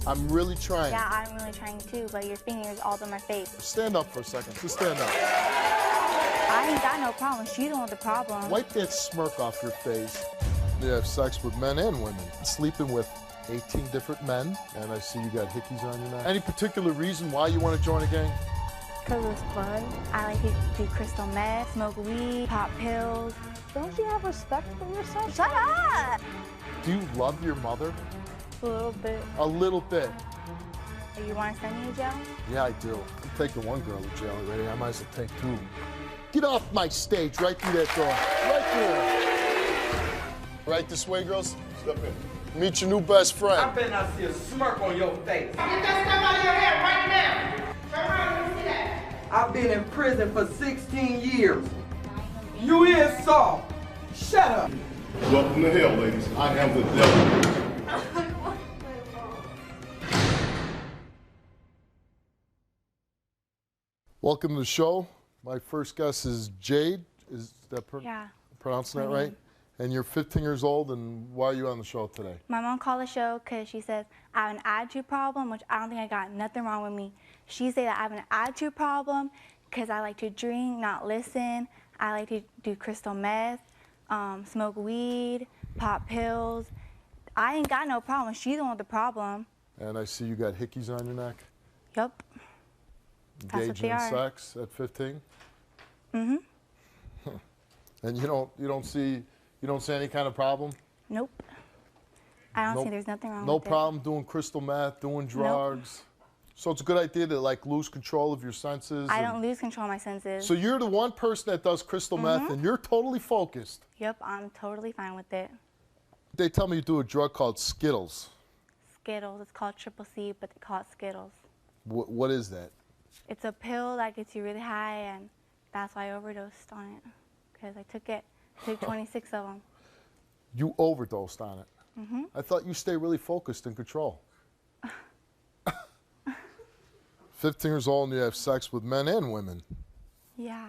I'm really trying. Yeah, I'm really trying too, but your finger's all on my face. Stand up for a second. Just stand up. I ain't got no problem. She's the one with the problem. Wipe that smirk off your face. You have sex with men and women. Sleeping with 18 different men, and I see you got hickeys on your neck. Any particular reason why you want to join a gang? Because it's fun. I like to do crystal meth, smoke weed, pop pills. Don't you have respect for yourself? Shut up! Do you love your mother? A little bit. A little bit. You want to send me to jail? Yeah, I do. I'm taking one girl to jail already. I might as well take two. Get off my stage, right through that door. Right there. Right this way, girls. Step in. Meet your new best friend. I better not see a smirk on your face. Get that stuff out of your head right now. Turn around, let me see that. I've been in prison for 16 years. You is soft. Shut up. Welcome to hell, ladies. I am the devil. Welcome to the show. My first guest is Jade. Is that pronouncing that right? And you're 15 years old, and why are you on the show today? My mom called the show because she says I have an attitude problem, which I don't think I got nothing wrong with me. She said that I have an attitude problem because I like to drink, not listen. I like to do crystal meth, smoke weed, pop pills. I ain't got no problem. She's the one with the problem. And I see you got hickeys on your neck. Yup. Engaging in sex at 15. Mm-hmm. And you don't see any kind of problem? Nope. I don't see there's nothing wrong with it. No problem doing crystal meth, doing drugs. Nope. So it's a good idea to like lose control of your senses. I don't lose control of my senses. So you're the one person that does crystal meth and you're totally focused. Yep, I'm totally fine with it. They tell me you do a drug called Skittles. Skittles, it's called Triple C, but they call it Skittles. What is that? It's a pill that gets you really high, and that's why I overdosed on it. Because I took 26 of them. You overdosed on it? Mm-hmm. I thought you stay really focused and control. 15 years old and you have sex with men and women. Yeah.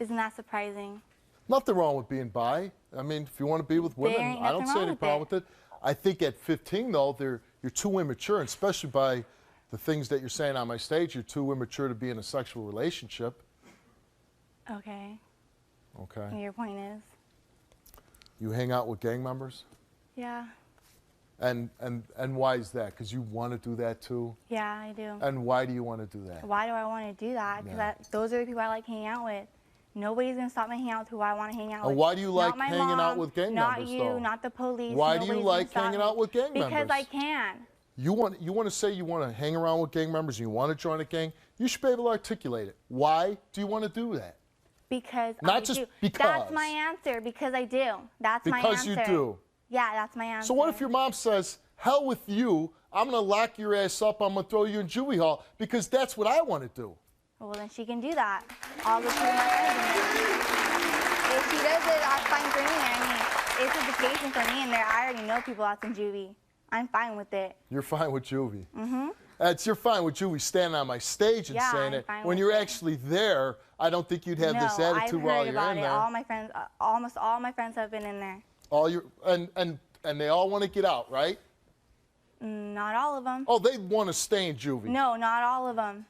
Isn't that surprising? Nothing wrong with being bi. I mean, if you want to be with women, I don't see any problem with it. I think at 15, though, you're too immature, and especially by the things that you're saying on my stage, you're too immature to be in a sexual relationship. Okay. Okay. And your point is? You hang out with gang members? Yeah. And why is that? Because you want to do that too? Yeah, I do. And why do you want to do that? Why do I want to do that? Because those are the people I like hanging out with. Nobody's going to stop me hanging out with who I want to hang out with. Why do you like hanging out with gang members, Not you, though? not the police. Why do you like hanging out with gang members? Because I can. You want to say you want to hang around with gang members and you want to join a gang? You should be able to articulate it. Why do you want to do that? Because Not just because. That's my answer, because I do. That's my answer. Because you do. Yeah, that's my answer. So what if your mom says, hell with you, I'm going to lock your ass up, I'm going to throw you in juvie hall, because that's what I want to do. Well, then she can do that. I'll go to my friends. If she does it, that's fine for me. I mean, it's a vacation for me, and I already know people that's in juvie. I'm fine with it. You're fine with juvie? Mm-hmm. You're fine with juvie standing on my stage and saying it. When you're actually there, I don't think you'd have this attitude while you're in there. All my friends, almost all my friends have been in there. And they all want to get out, right? Not all of them. Oh, they want to stay in juvie. No, not all of them.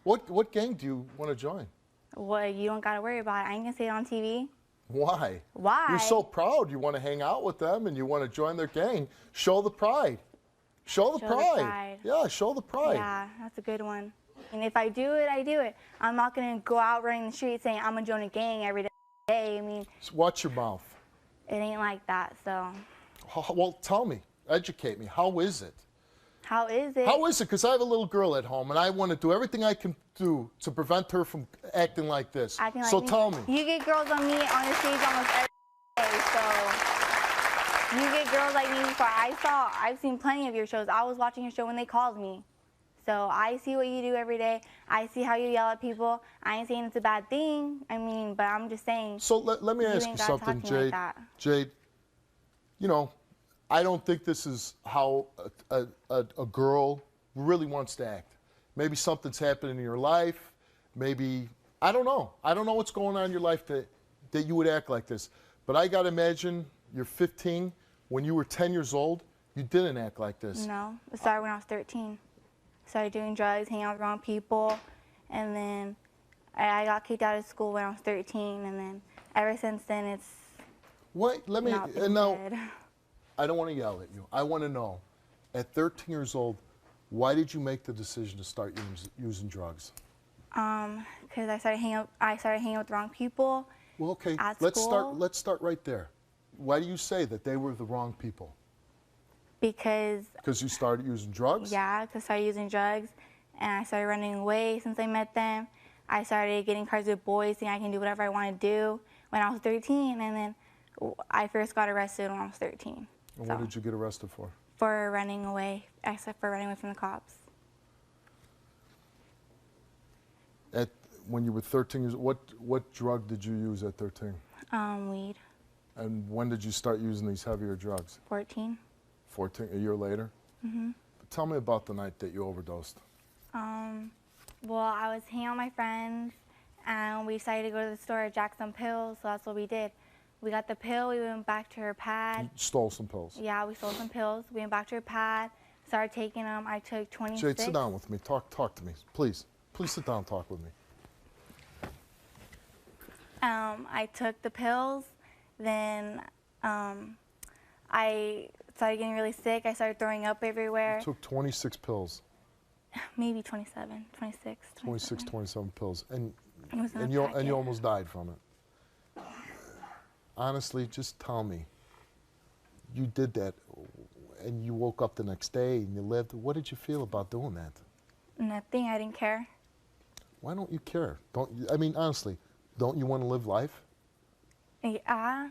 What gang do you want to join? Well, you don't got to worry about it. I ain't going to say it on TV. Why? Why? You're so proud. You want to hang out with them and you want to join their gang. Show the pride. Show the pride. Yeah, show the pride. Yeah, that's a good one. And if I do it, I do it. I'm not going to go out running the street saying I'm going to join a gang every day. I mean, so watch your mouth. It ain't like that, so. Well, tell me. Educate me. How is it? How is it? How is it? Because I have a little girl at home, and I want to do everything I can do to prevent her from acting like this. So tell me. You get girls on me on the stage almost every day, so. You get girls like me before. I've seen plenty of your shows. I was watching your show when they called me. So I see what you do every day. I see how you yell at people. I ain't saying it's a bad thing. I mean, but I'm just saying. So let me ask you something, Jade. Like Jade, you know, I don't think this is how a girl really wants to act. Maybe something's happened in your life. Maybe, I don't know. I don't know what's going on in your life that you would act like this. But I got to imagine you're 15. When you were 10 years old, You didn't act like this. No, it started when I was 13. Started doing drugs, hanging out with the wrong people, and then I got kicked out of school when I was 13, and then ever since then it's What? Let me. not been And now, good. I don't want to yell at you. I want to know, at 13 years old, why did you make the decision to start using drugs? Because I started hanging out with the wrong people. Well, okay. At Let's school? start right there. Why do you say that they were the wrong people? Because Because you started using drugs? yeah, because I started using drugs, and I started running away since I met them. I started getting cars with boys, thinking I can do whatever I want to do when I was 13, and then I first got arrested when I was 13. And So, what did you get arrested for? for running away, except for running away from the cops. When you were 13 years, what drug did you use at 13? Weed, And when did you start using these heavier drugs? 14. 14, a year later? Mm-hmm. Tell me about the night that you overdosed. Well, I was hanging out with my friends, and we decided to go to the store to jack some pills, so that's what we did. We got the pill, we went back to her pad. You stole some pills. Yeah, we stole some pills. We went back to her pad, started taking them. I took 26. Jade, sit down with me. Talk to me, please. Please sit down and talk with me. I took the pills, then I started getting really sick. I started throwing up everywhere. You took 26 pills. Maybe 27, 26, 26, 27 pills. And It was in a you packet. almost died from it. Honestly, just tell me. You did that and you woke up the next day and you lived. What did you feel about doing that? Nothing, I didn't care. Why don't you care? I mean, honestly, don't you want to live life? Yeah,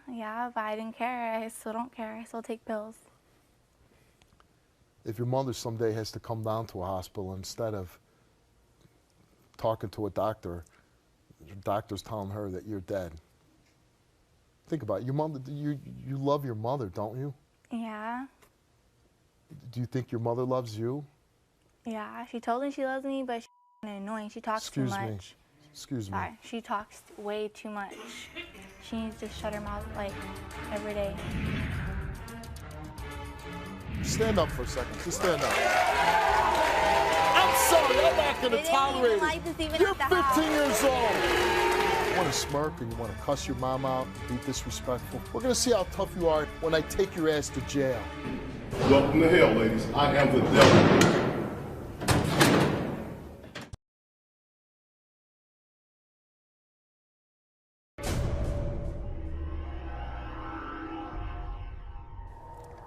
but I didn't care. I still don't care. I still take pills. If your mother someday has to come down to a hospital, instead of talking to a doctor, the doctor's telling her that you're dead. Think about it. Your mother, you love your mother, don't you? Yeah, Do you think your mother loves you? yeah. She told me she loves me, but she's annoying. She talks Excuse too me. much. Excuse me. Sorry, she talks way too much. She needs to shut her mouth like every day. Stand up for a second. Just stand up. I'm sorry. I'm not going to tolerate it. like this even You're at the 15 years old. You want to smirk and you want to cuss your mom out, be disrespectful. We're going to see how tough you are when I take your ass to jail. Welcome to hell, ladies. I am the devil.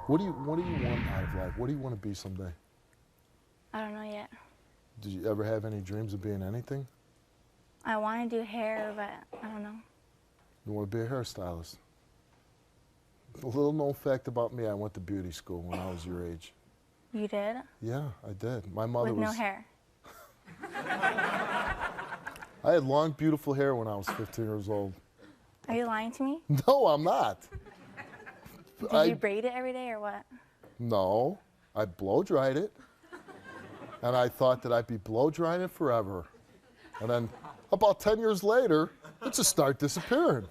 What do you want out of life? What do you want to be someday? I don't know yet. Did you ever have any dreams of being anything? I want to do hair, but I don't know. You want to be a hairstylist. A little known fact about me, I went to beauty school when I was your age. You did? Yeah, I did. My mother With was... no hair. I had long, beautiful hair when I was 15 years old. Are you lying to me? No, I'm not. Did you braid it every day or what? No, I blow dried it. And I thought that I'd be blow drying it forever. And then about 10 years later, it just started disappearing.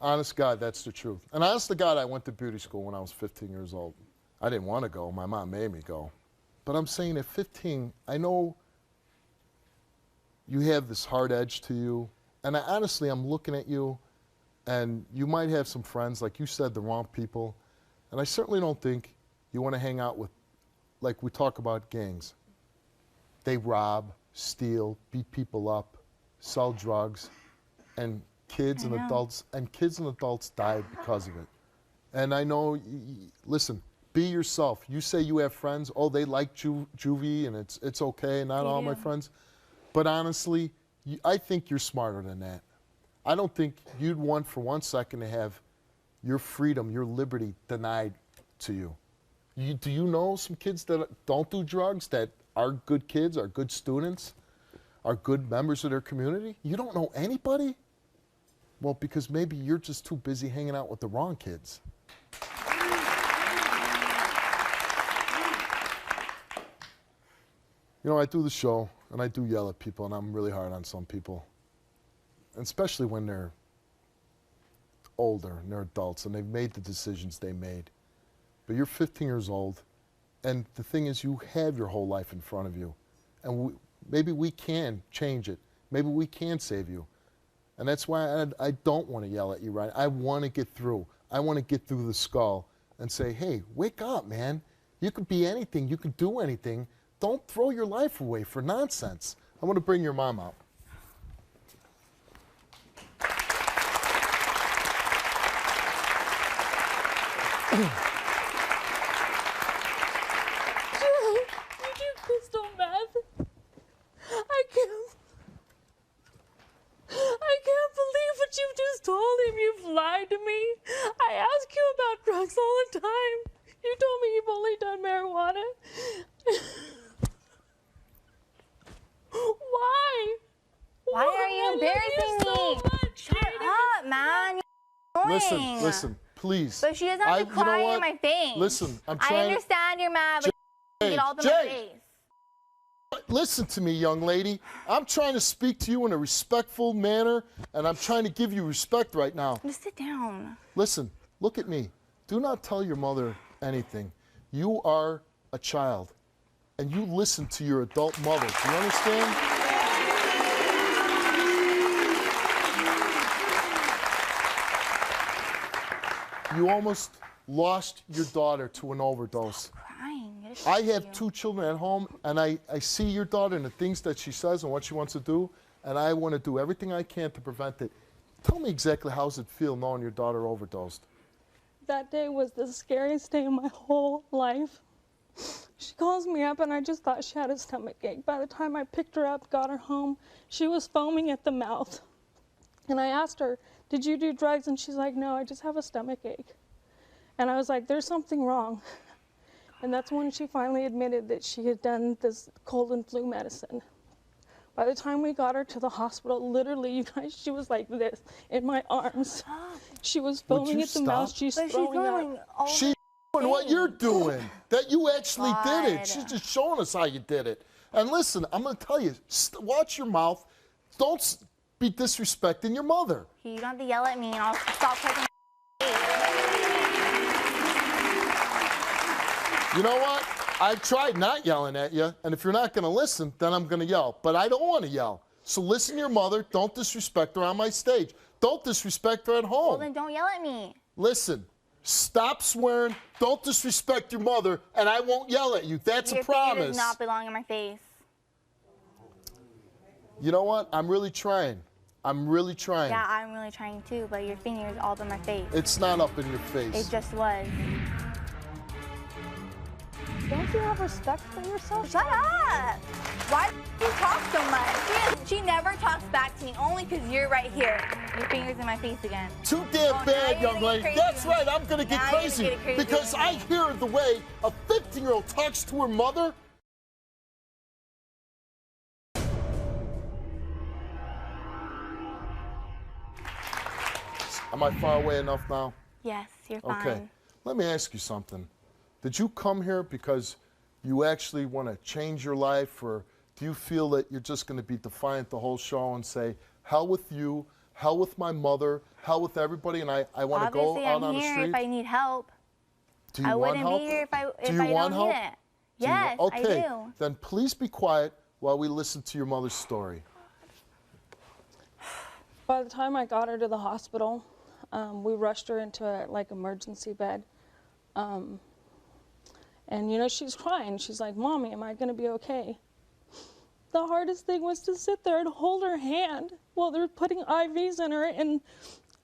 Honest God, that's the truth. And honest to God, I went to beauty school when I was 15 years old. I didn't want to go. My mom made me go. But I'm saying at 15, I know you have this hard edge to you. And honestly, I'm looking at you, and you might have some friends, like you said, the wrong people. And I certainly don't think you want to hang out with, like we talk about gangs. They rob, steal, beat people up, sell drugs, and kids and adults die because of it. And I know, listen, be yourself. You say you have friends, oh, they like juvie and it's okay, not all my friends. But honestly, I think you're smarter than that. I don't think you'd want for 1 second to have your freedom, your liberty denied to you. Do you know some kids that don't do drugs, that are good kids, are good students, are good members of their community? You don't know anybody? Well, because maybe you're just too busy hanging out with the wrong kids. You know, I do the show, and I do yell at people, and I'm really hard on some people. And especially when they're older and they're adults and they've made the decisions they made. but you're 15 years old, and the thing is, you have your whole life in front of you, and maybe we can change it. Maybe we can save you. And that's why I don't want to yell at you, right? I want to get through. I want to get through the skull and say, hey, wake up, man. You could be anything. You could do anything. Don't throw your life away for nonsense. I want to bring your mom out. You do crystal meth? I can't believe what you just told him. You've lied to me. I ask you about drugs all the time. You told me you've only done marijuana. Why? Why are you I love embarrassing you so me? much, Shut Jaden. up, man. You're annoying. Listen, please. But she doesn't have to you cry know in my face. Listen, I'm I trying. understand you're mad, but you get all up in my Jay. face. Listen to me, young lady. I'm trying to speak to you in a respectful manner, and I'm trying to give you respect right now. Just sit down. Listen, look at me. Do not tell your mother anything. You are a child, and you listen to your adult mother. Do you understand? You almost lost your daughter to an overdose. Crying. I have 2 children at home, and I see your daughter and the things that she says and what she wants to do, and I want to do everything I can to prevent it. Tell me exactly how does it feel knowing your daughter overdosed? That day was the scariest day of my whole life. She calls me up and I just thought she had a stomach ache. By the time I picked her up, got her home, she was foaming at the mouth. And I asked her, did you do drugs? And she's like, no, I just have a stomach ache. And I was like, there's something wrong. And that's when she finally admitted that she had done this cold and flu medicine. By the time we got her to the hospital, literally, you guys, she was like this in my arms. She was foaming at the mouth. She's But she's throwing going up. all She's doing what you're doing, that you actually did it. God. She's just showing us how you did it. And listen, I'm going to tell you, watch your mouth. Don't be disrespecting your mother. You don't have to yell at me and I'll stop touching. You know what? I've tried not yelling at you, and if you're not going to listen, then I'm going to yell. But I don't want to yell. So listen to your mother. Don't disrespect her on my stage. Don't disrespect her at home. Well, then don't yell at me. Listen, stop swearing. Don't disrespect your mother, and I won't yell at you. That's Your a finger promise. does not belong in my face. You know what? I'm really trying. I'm really trying. Yeah, I'm really trying too, but your finger is all up in my face. It's not up in your face. It just was. Don't you have respect for yourself? Shut up! Why do you talk so much? She never talks back to me, only because you're right here. Your finger's in my face again. Too damn Oh, bad, now you're young gonna lady. get That's crazy. right. I'm going to get Now you're crazy gonna get crazy because with I me. hear the way a 15-year-old talks to her mother. Am I far away enough now? Yes, you're fine. Okay. Let me ask you something. Did you come here because you actually want to change your life, or do you feel that you're just going to be defiant the whole show and say, hell with you, hell with my mother, hell with everybody, and I want to go Obviously, out I'm on the here street? if I need help. Do you I want wouldn't help? be here if I Do you don't want help? need it. Do you wa- Yes, okay. I do. Then please be quiet while we listen to your mother's story. By the time I got her to the hospital, we rushed her into a emergency bed. And you know, she's crying. She's like, Mommy, am I gonna be okay? The hardest thing was to sit there and hold her hand while they're putting IVs in her, and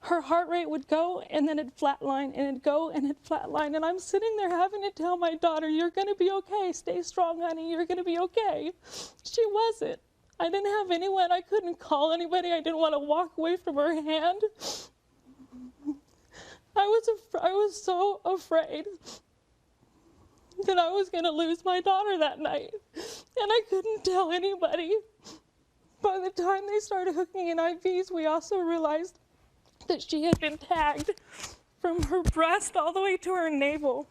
her heart rate would go and then it'd flatline and it'd go and it'd flatline. And I'm sitting there having to tell my daughter, you're gonna be okay. Stay strong, honey. You're gonna be okay. She wasn't. I didn't have anyone. I couldn't call anybody. I didn't want to walk away from her hand. I was so afraid that I was going to lose my daughter that night. And I couldn't tell anybody. By the time they started hooking in IVs, we also realized that she had been tagged from her breast all the way to her navel.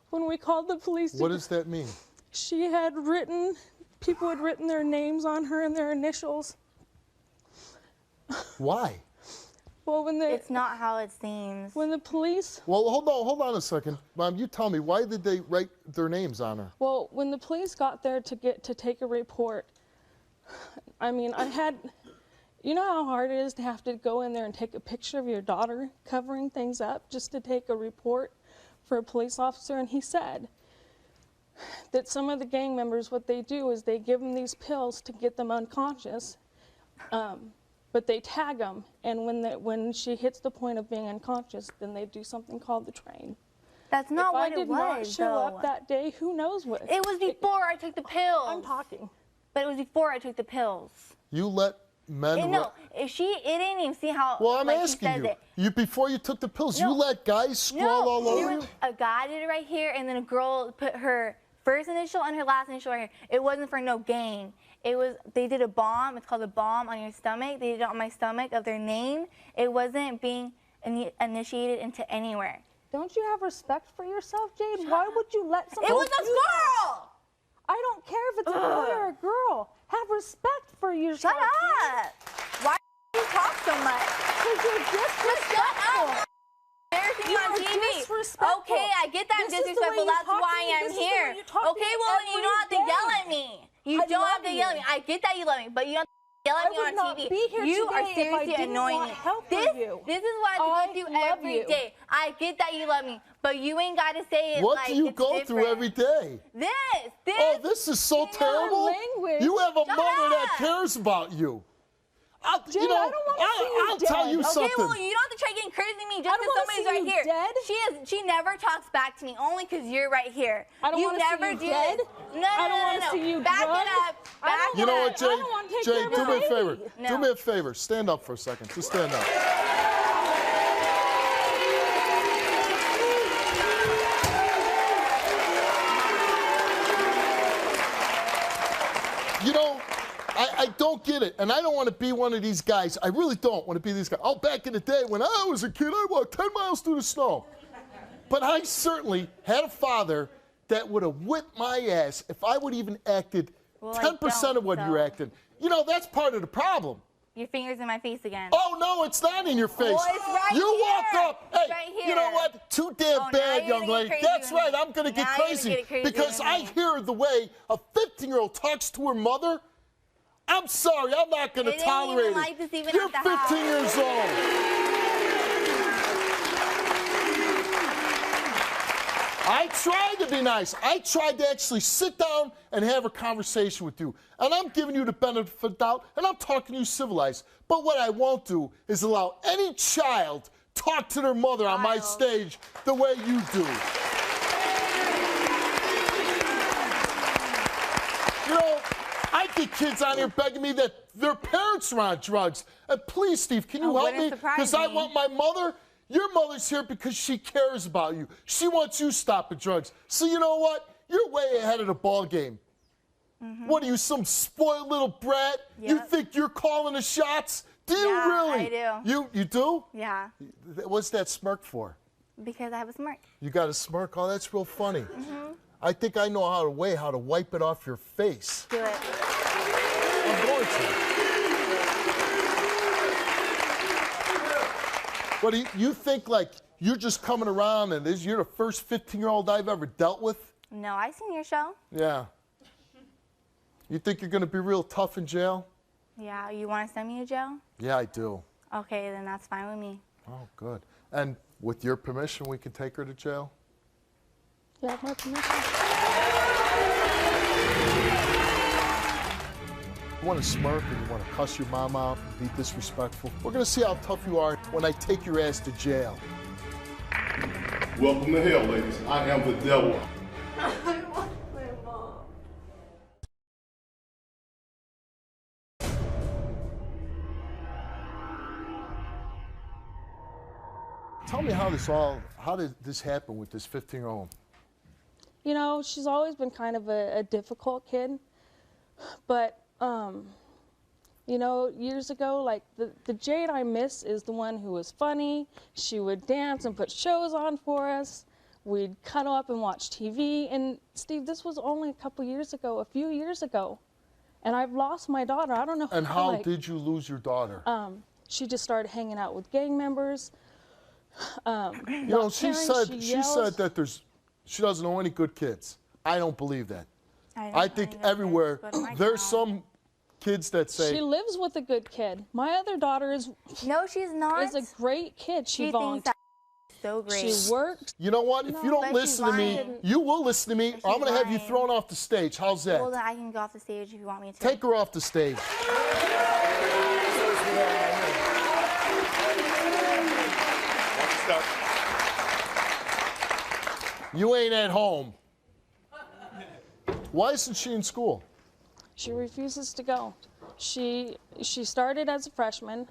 When we called the police, What does that mean? she had people had written their names on her and their initials. Why? Well, It's not how it seems. when the police, Well, hold on a second. Mom, you tell me, why did they write their names on her? well, when the police got there to take a report, I mean, you know how hard it is to have to go in there and take a picture of your daughter covering things up just to take a report for a police officer? And he said that some of the gang members, what they do is they give them these pills to get them unconscious, but they tag them, and when she hits the point of being unconscious, then they do something called the train. That's not what If I it did not was, show though. up that day, who knows what? It was before I took the pills. I'm talking. But it was before I took the pills. You let men... No, if it didn't even see how. Well, I'm like, asking she says you. it. Before you took the pills, No. you let guys scroll all there over you? was a guy did it right here, and then a girl put her first initial and her last initial right here. It wasn't for no gang. It was, they did a bomb. It's called a bomb on your stomach. They did it on my stomach of their name. It wasn't being initiated into anywhere. Don't you have respect for yourself, Jade? Why would you let someone? It was a do that? girl. I don't care if it's a boy or a girl. Have respect for yourself. Shut up. Why do you talk so much? Because you're disrespectful. Embarrassing You on are TV. disrespectful. Okay, I get that I'm This is the way disrespectful. you That's talk to why me. I'm This is the way here. you talk to Okay, me well, then you don't have to every yell day. at me. You I don't have love to yell at you. me. I get that you love me, but you don't have to yell at me I would on not TV. be here You are today if I seriously didn't annoying want me. help from you. This is what I I go through love every you. day. I get that you love me, but you ain't got to say it What like do you it's go different. through every day? This. Oh, this is so terrible. language. You have a Shut mother that up. cares about you. Jade, I don't wanna see you I'll tell dead. you Okay, something. well, you don't have to try getting crazy with me just I don't because wanna somebody's see right you here. dead. She never talks back to me, only because you're right here. I don't you wanna see never you do dead. this. No, I don't no, wanna no, no. see you Back drugged. it up. I Back don't it You know up. what, Jade? I don't wanna take Jade, care of do me a my favor. baby. No. Do me a favor. Stand up for a second. Just stand up. You know, I don't get it, and I don't want to be one of these guys. I really don't want to be these guys. Oh, back in the day when I was a kid, I walked 10 miles through the snow. But I certainly had a father that would have whipped my ass if I would even acted Well, I 10% of what don't, you're so. acting. You know, that's part of the problem. Your finger's in my face again. Oh, no, it's not in your face. Well, it's right you here. walk up. Hey, It's right you know here. what? Too damn Oh, now bad, you're young gonna lady. get crazy That's with right. me. I'm going to get Now you're gonna crazy get crazy because with I me. hear the way a 15-year-old talks to her mother. I'm sorry. I'm not going to It ain't tolerate even it. like this even You're at the 15 house. years old. I tried to be nice. I tried to actually sit down and have a conversation with you. And I'm giving you the benefit of the doubt, and I'm talking to you civilized. But what I won't do is allow any child talk to their mother on my stage the way you do. You know, I get kids on here begging me that their parents are on drugs. And please, Steve, can you help wouldn't me? surprise Because I me. want my mother. Your mother's here because she cares about you. She wants you stopping drugs. So you know what? You're way ahead of the ball game. What are you, some spoiled little brat? You Yep. think you're calling the shots? Do you Yeah, really? I do. You do? Yeah, What's that smirk for? because I have a smirk. You got a smirk? Oh, that's real funny. I think I know how to wipe it off your face. Do it. I'm going to. What do you think, like, you're just coming around and you're the first 15-year-old I've ever dealt with? No, I seen your show. Yeah. You think you're going to be real tough in jail? Yeah, you want to send me to jail? Yeah, I do. Okay, then that's fine with me. Oh, good. And with your permission, we can take her to jail? You have my permission. You want to smirk and you want to cuss your mom out and be disrespectful? We're going to see how tough you are when I take your ass to jail. Welcome to hell, ladies. I am the devil. I want my mom. Tell me how did this happen with this 15-year-old? You know, she's always been kind of a difficult kid, but you know, years ago, like the Jade I miss is the one who was funny. She would dance and put shows on for us. We'd cuddle up and watch TV. And Steve, this was only a few years ago, and I've lost my daughter. I don't know. And how like, did you lose your daughter? She just started hanging out with gang members. You know, she said that she doesn't know any good kids. I don't believe that. I think everywhere there's some kids that say she lives with a good kid. My other daughter is No, she's not. is a great kid. She thinks that so great. She works. You know what? If you don't listen to me, you will listen to me. Or I'm going to have you thrown off the stage. How's that? Well, then I can go off the stage if you want me to. Take her off the stage. You ain't at home. Why isn't she in school? She refuses to go. She started as a freshman.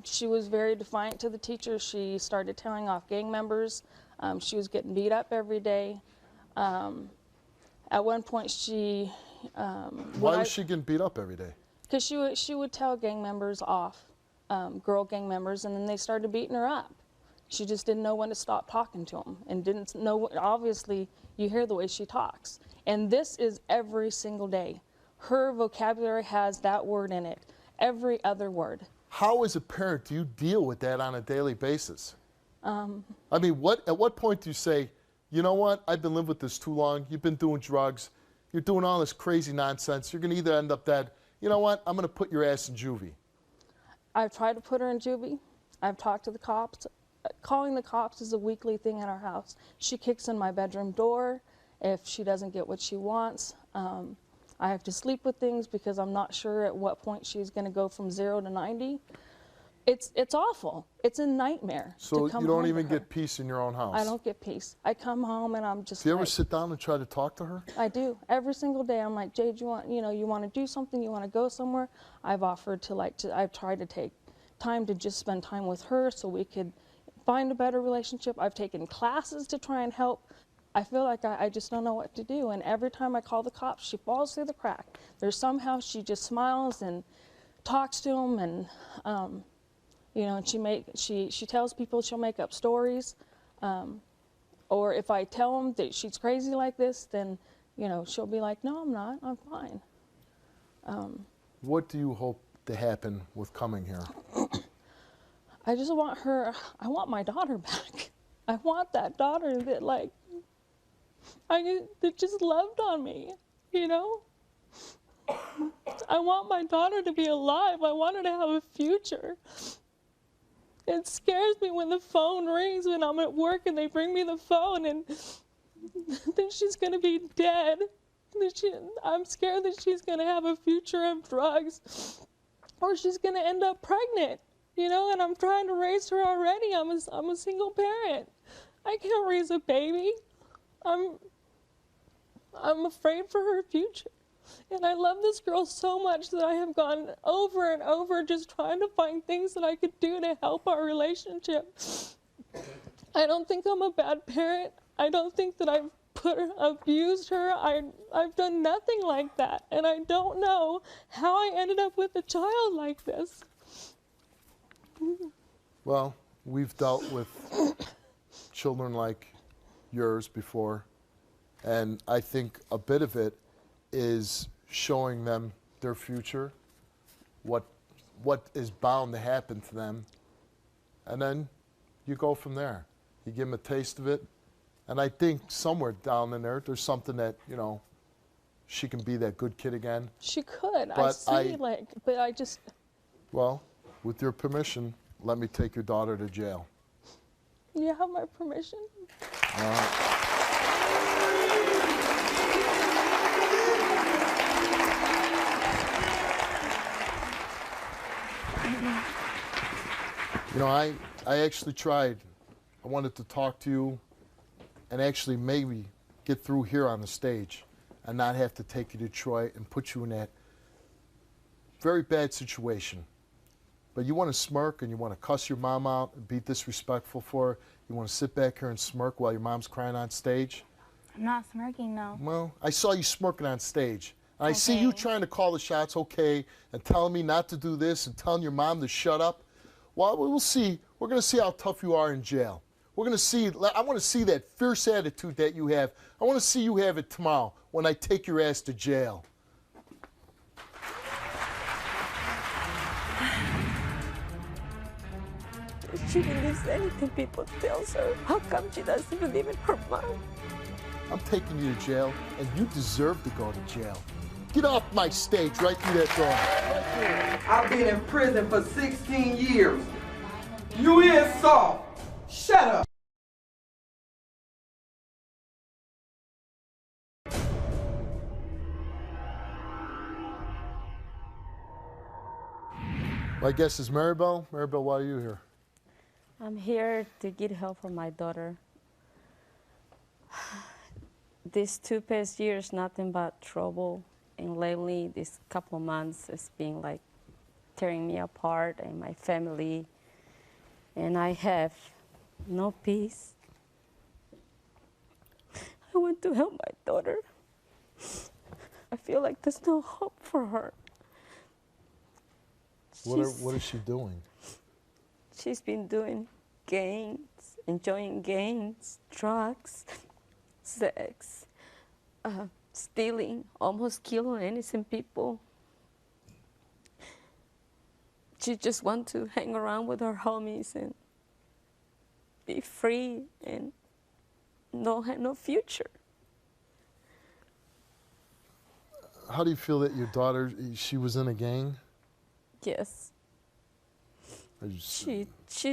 She was very defiant to the teachers. She started telling off gang members. She was getting beat up every day. At one point, she... Why was she getting beat up every day? Because she would tell gang members off, girl gang members, and then they started beating her up. She just didn't know when to stop talking to them, and didn't know. Obviously, you hear the way she talks, and this is every single day. Her vocabulary has that word in it. Every other word. How, as a parent, do you deal with that on a daily basis? I mean, at what point do you say, you know what, I've been living with this too long, you've been doing drugs, you're doing all this crazy nonsense, you're going to either end up dead, you know what, I'm going to put your ass in juvie. I've tried to put her in juvie. I've talked to the cops. Calling the cops is a weekly thing in our house. She kicks in my bedroom door if she doesn't get what she wants. I have to sleep with things because I'm not sure at what point she's going to go from 0 to 90. It's awful. It's a nightmare. So you don't even get peace in your own house? I don't get peace. I come home and I'm just. Do you ever sit down and try to talk to her? I do. Every single day I'm like, Jade, you want to do something? You want to go somewhere? I've offered I've tried to take time to just spend time with her so we could find a better relationship. I've taken classes to try and help. I feel like I just don't know what to do. And every time I call the cops, she falls through the crack. There's somehow she just smiles and talks to them, and and she tells people she'll make up stories. Or if I tell them that she's crazy like this, then she'll be like, no, I'm not. I'm fine. What do you hope to happen with coming here? I just want her. I want my daughter back. I want that daughter that that just loved on me, I want my daughter to be alive. I want her to have a future. It scares me when the phone rings when I'm at work and they bring me the phone and then she's going to be dead. I'm scared that she's going to have a future of drugs or she's going to end up pregnant, and I'm trying to raise her already. I'm a single parent. I can't raise a baby. I'm afraid for her future. And I love this girl so much that I have gone over and over just trying to find things that I could do to help our relationship. I don't think I'm a bad parent. I don't think that I've abused her. I've done nothing like that. And I don't know how I ended up with a child like this. Well, we've dealt with children like yours before. And I think a bit of it is showing them their future, what is bound to happen to them, and then you go from there. You give them a taste of it, and I think somewhere down in there's something that, she can be that good kid again. She could. But but I just... Well, with your permission, let me take your daughter to jail. You have my permission? I actually tried. I wanted to talk to you and actually maybe get through here on the stage and not have to take you to Detroit and put you in that very bad situation. But you want to smirk and you want to cuss your mom out and be disrespectful for her. You want to sit back here and smirk while your mom's crying on stage. I'm not smirking, no. Well, I saw you smirking on stage. And I see you trying to call the shots, okay, and telling me not to do this and telling your mom to shut up. Well, we'll see. We're going to see how tough you are in jail. We're going to see. I want to see that fierce attitude that you have. I want to see you have it tomorrow when I take your ass to jail. She believes anything people tells her. How come she doesn't believe in her mom? I'm taking you to jail, and you deserve to go to jail. Get off my stage right through that door. I've been in prison for 16 years. You is soft. Shut up. My guest is Maribel. Maribel, why are you here? I'm here to get help for my daughter. These 2 past years, nothing but trouble. And lately, this couple of months, it's been like tearing me apart and my family. And I have no peace. I want to help my daughter. I feel like there's no hope for her. What is she doing? She's been doing gangs, enjoying gangs, drugs, sex, stealing, almost killing innocent people. She just wants to hang around with her homies and be free and have no future. How do you feel that your daughter, she was in a gang? Yes. She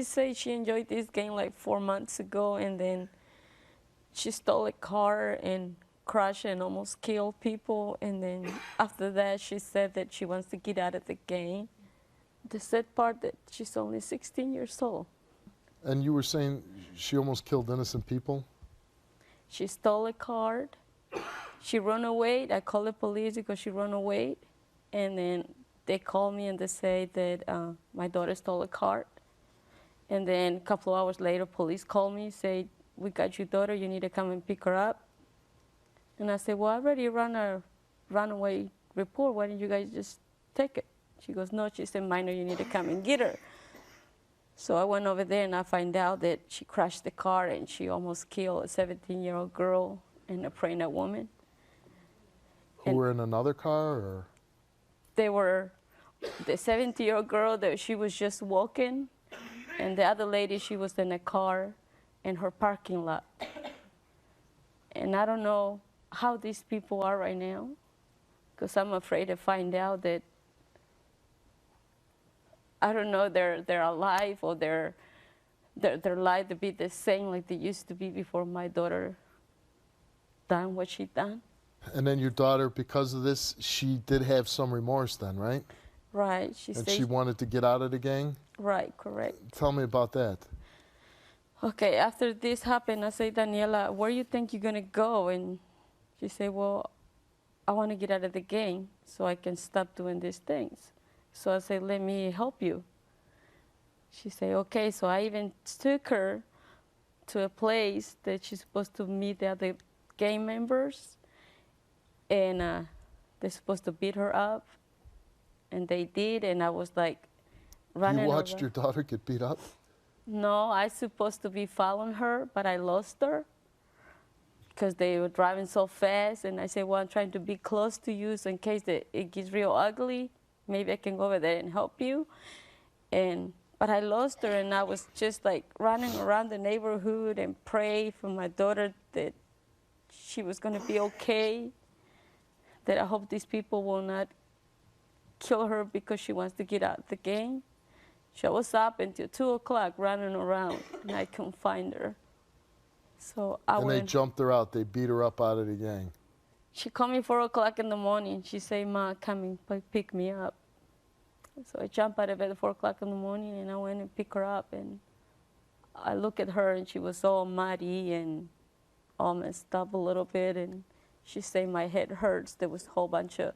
said she enjoyed this game like 4 months ago, and then she stole a car and crashed and almost killed people. And then after that, she said that she wants to get out of the game. The sad part that she's only 16 years old. And you were saying she almost killed innocent people? She stole a car. She ran away. I called the police because she ran away, and then they called me and they say that my daughter stole a car. And then a couple of hours later, police called me, say, we got your daughter, you need to come and pick her up. And I said, well, I already run a runaway report, why didn't you guys just take it? She goes, no, she's a minor, you need to come and get her. So I went over there and I find out that she crashed the car and she almost killed a 17-year-old girl and a pregnant woman. Who were in another car, or? They were the 70-year-old girl that she was just walking, and the other lady, she was in a car in her parking lot. And I don't know how these people are right now, because I'm afraid to find out that, I don't know, they're alive or their life to be the same like they used to be before my daughter done what she done. And then your daughter, because of this, she did have some remorse then, right? Right. And she wanted to get out of the gang? Right, correct. Tell me about that. Okay, after this happened, I said, Daniela, where do you think you're going to go? And she said, well, I want to get out of the gang so I can stop doing these things. So I said, let me help you. She said, okay. So I even took her to a place that she's supposed to meet the other gang members. And they're supposed to beat her up. And they did, and I was like running You watched over. your daughter get beat up? No, I supposed to be following her, but I lost her because they were driving so fast. And I said, well, I'm trying to be close to you, so in case it gets real ugly, maybe I can go over there and help you. But I lost her, and I was just like running around the neighborhood and pray for my daughter that she was going to be okay, that I hope these people will not kill her because she wants to get out of the game. She was up until 2 o'clock running around, and I couldn't find her. So I And they jumped her out. They beat her up out of the gang. She called me 4 o'clock in the morning. She said, Ma, come and pick me up. So I jumped out of bed at 4 o'clock in the morning, and I went and picked her up. And I looked at her, and she was all muddy and all messed up a little bit. And she said, my head hurts. There was a whole bunch of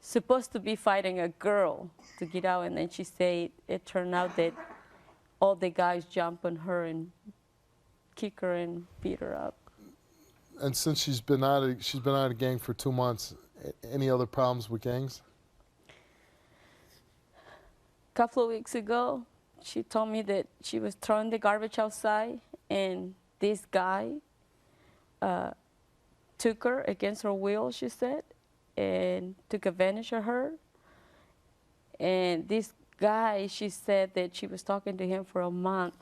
supposed to be fighting a girl to get out, and then she said it turned out that all the guys jumped on her and kick her and beat her up. And since she's been out of the gang for 2 months, any other problems with gangs? A couple of weeks ago, she told me that she was throwing the garbage outside, and this guy took her against her will, she said, and took advantage of her. And this guy, she said that she was talking to him for a month.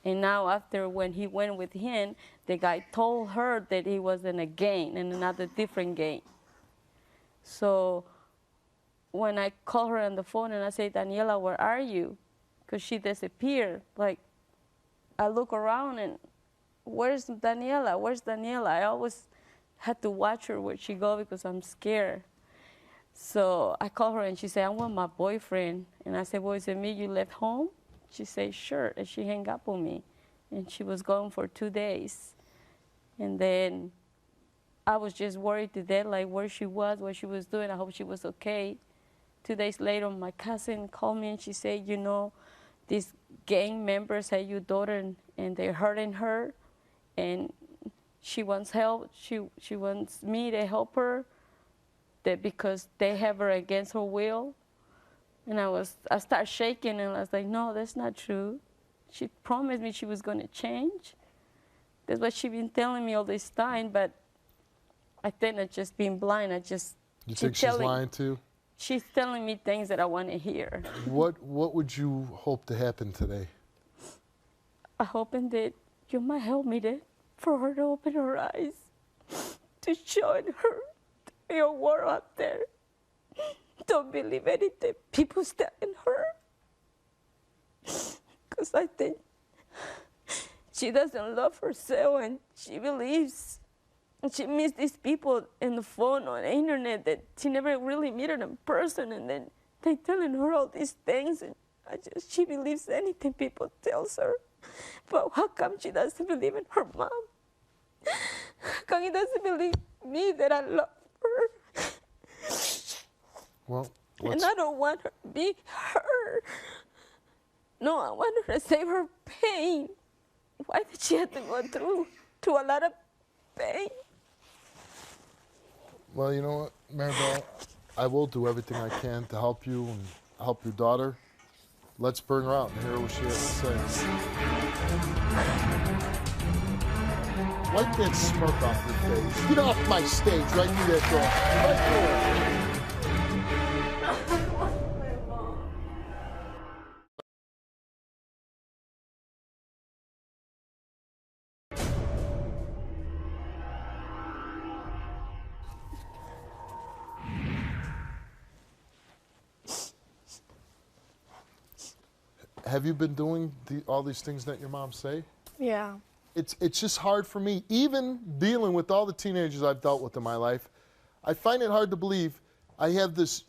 And now after when he went with him, the guy told her that he was in a gang, in another different gang. So when I call her on the phone and I say, Daniela, where are you? Because she disappeared. Like, I look around and where's Daniela? Where's Daniela? I always had to watch her where she go because I'm scared. So I call her and she said, I want my boyfriend. And I said, well, is it me you left home? She said, sure. And she hung up on me. And she was gone for 2 days. And then I was just worried to death, like where she was, what she was doing. I hope she was okay. 2 days later, my cousin called me and she said, you know, these gang members had your daughter and they're hurting her. And she wants help. She wants me to help her because they have her against her will. And I started shaking and I was like, no, that's not true. She promised me she was going to change. That's what she's been telling me all this time, but I think I'm just being blind. You think she's lying too? She's telling me things that I want to hear. What would you hope to happen today? I'm hoping that you might help me for her to open her eyes, to show her the real world out there. Don't believe anything people telling her. Because I think she doesn't love herself and she believes. And she meets these people in the phone or the internet that she never really met in person, and then they telling her all these things, and she believes anything people tells her. But how come she doesn't believe in her mom? How come he doesn't believe me that I love her? Well, and I don't want her to be her. No, I want her to save her pain. Why did she have to go through a lot of pain? Well, you know what, Maribel, I will do everything I can to help you and help your daughter. Let's bring her out and hear what she has to say. Wipe that smirk off your face. Get off my stage right through that door. Right there. Have you been doing all these things that your mom say? Yeah. It's just hard for me, even dealing with all the teenagers I've dealt with in my life. I find it hard to believe I have this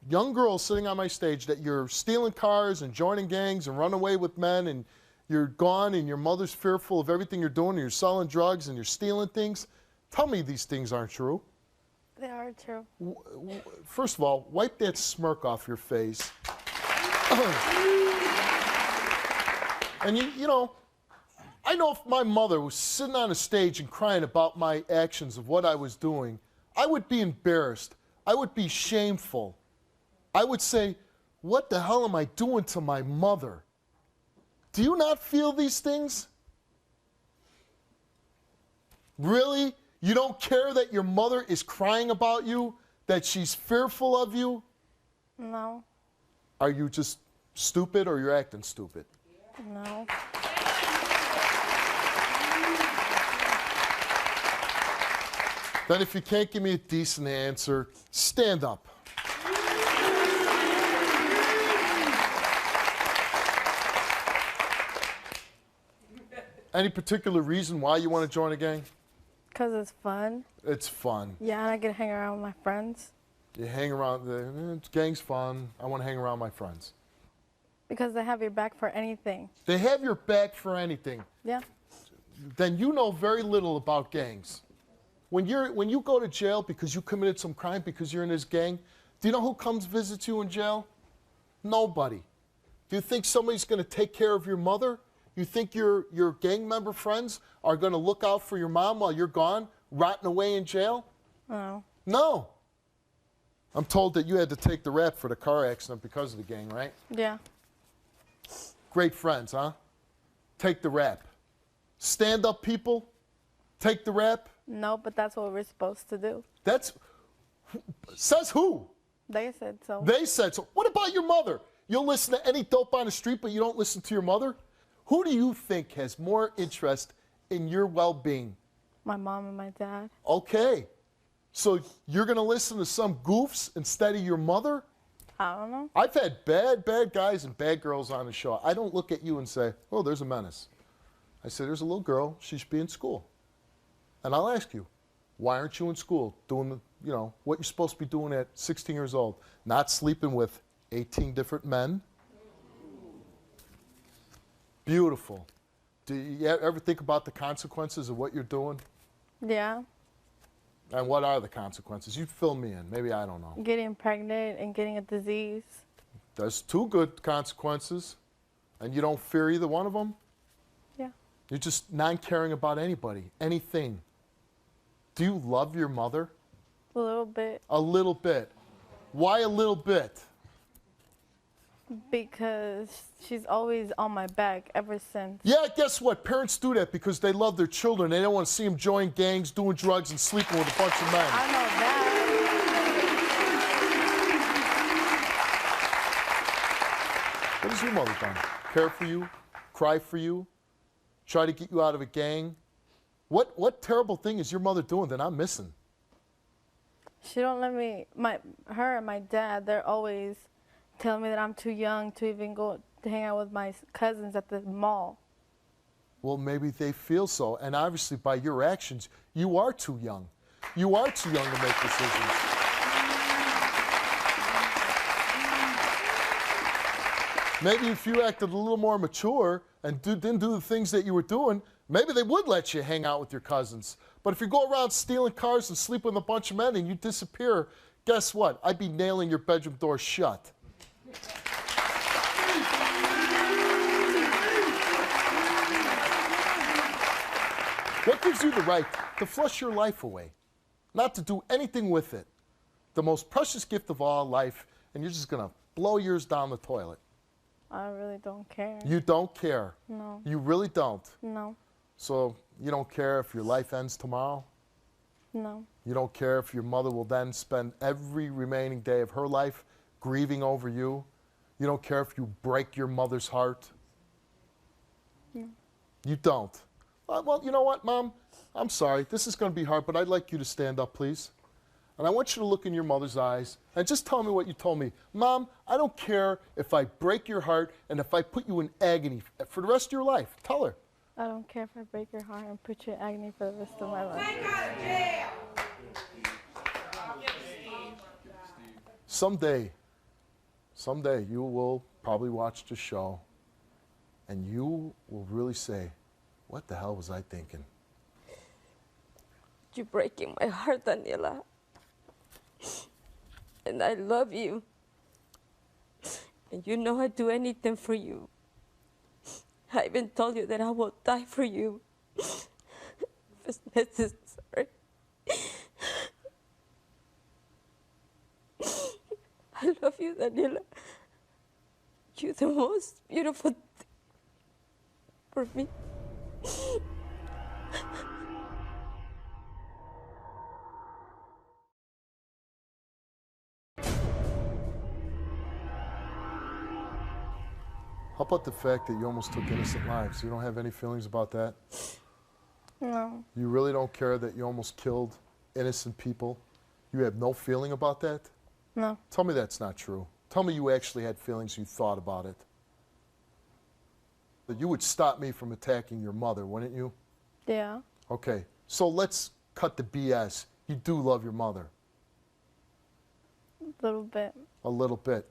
young girl sitting on my stage that you're stealing cars and joining gangs and running away with men and you're gone and your mother's fearful of everything you're doing and you're selling drugs and you're stealing things. Tell me these things aren't true. They are true. First of all, wipe that smirk off your face. And you know, I know if my mother was sitting on a stage and crying about my actions of what I was doing, I would be embarrassed. I would be shameful. I would say, what the hell am I doing to my mother? Do you not feel these things? Really? You don't care that your mother is crying about you, that she's fearful of you? No. Are you just stupid or you're acting stupid? No. Then if you can't give me a decent answer, stand up. Any particular reason why you want to join a gang? Because it's fun. It's fun. Yeah, and I get to hang around with my friends. You hang around, gang's fun. I want to hang around my friends. Because they have your back for anything. They have your back for anything. Yeah. Then you know very little about gangs. When you go to jail because you committed some crime because you're in this gang, do you know who comes visit you in jail? Nobody. Do you think somebody's going to take care of your mother? You think your gang member friends are going to look out for your mom while you're gone, rotting away in jail? No. No. I'm told that you had to take the rap for the car accident because of the gang, right? Yeah. Great friends, huh? Take the rap. Stand up people, take the rap. No, but that's what we're supposed to do. Says who? They said so. They said so. What about your mother? You'll listen to any dope on the street, but you don't listen to your mother? Who do you think has more interest in your well-being? My mom and my dad. Okay. So you're going to listen to some goofs instead of your mother? I don't know. I've had bad guys and bad girls on the show. I don't look at you and say, oh, there's a menace. I say, there's a little girl. She should be in school. And I'll ask you, why aren't you in school doing the, what you're supposed to be doing at 16 years old? Not sleeping with 18 different men? Beautiful. Do you ever think about the consequences of what you're doing? Yeah. And what are the consequences? You fill me in. Maybe I don't know. Getting pregnant and getting a disease. There's two good consequences. And you don't fear either one of them? Yeah. You're just non-caring about anybody, anything. Do you love your mother? A little bit. A little bit. Why a little bit? Because she's always on my back ever since. Yeah, guess what? Parents do that because they love their children. They don't want to see them join gangs, doing drugs, and sleeping with a bunch of men. I know that. What has your mother done? Care for you? Cry for you? Try to get you out of a gang? What terrible thing is your mother doing that I'm missing? She don't let me, her and my dad, they're always telling me that I'm too young to even go to hang out with my cousins at the mall. Well, maybe they feel so. And obviously, by your actions, you are too young. You are too young to make decisions. Maybe if you acted a little more mature and didn't do the things that you were doing, maybe they would let you hang out with your cousins. But if you go around stealing cars and sleep with a bunch of men and you disappear, guess what? I'd be nailing your bedroom door shut. What gives you the right to flush your life away? Not to do anything with it. The most precious gift of all, life, and you're just going to blow yours down the toilet. I really don't care. You don't care? No. You really don't? No. So you don't care if your life ends tomorrow? No. You don't care if your mother will then spend every remaining day of her life grieving over you? You don't care if you break your mother's heart? No. You don't? Well, you know what, Mom? I'm sorry. This is going to be hard, but I'd like you to stand up, please. And I want you to look in your mother's eyes and just tell me what you told me. Mom, I don't care if I break your heart and if I put you in agony for the rest of your life. Tell her. I don't care if I break your heart and put you in agony for the rest of my life. Someday you will probably watch the show and you will really say, what the hell was I thinking? You're breaking my heart, Daniela. And I love you. And you know I'd do anything for you. I even told you that I will die for you if it's necessary. I love you, Daniela. You're the most beautiful thing for me. How about the fact that you almost took innocent lives? You don't have any feelings about that? No. You really don't care that you almost killed innocent people? You have no feeling about that? No. Tell me that's not true. Tell me you actually had feelings, you thought about it. That you would stop me from attacking your mother, wouldn't you? Yeah. Okay, so let's cut the BS. You do love your mother. A little bit. A little bit.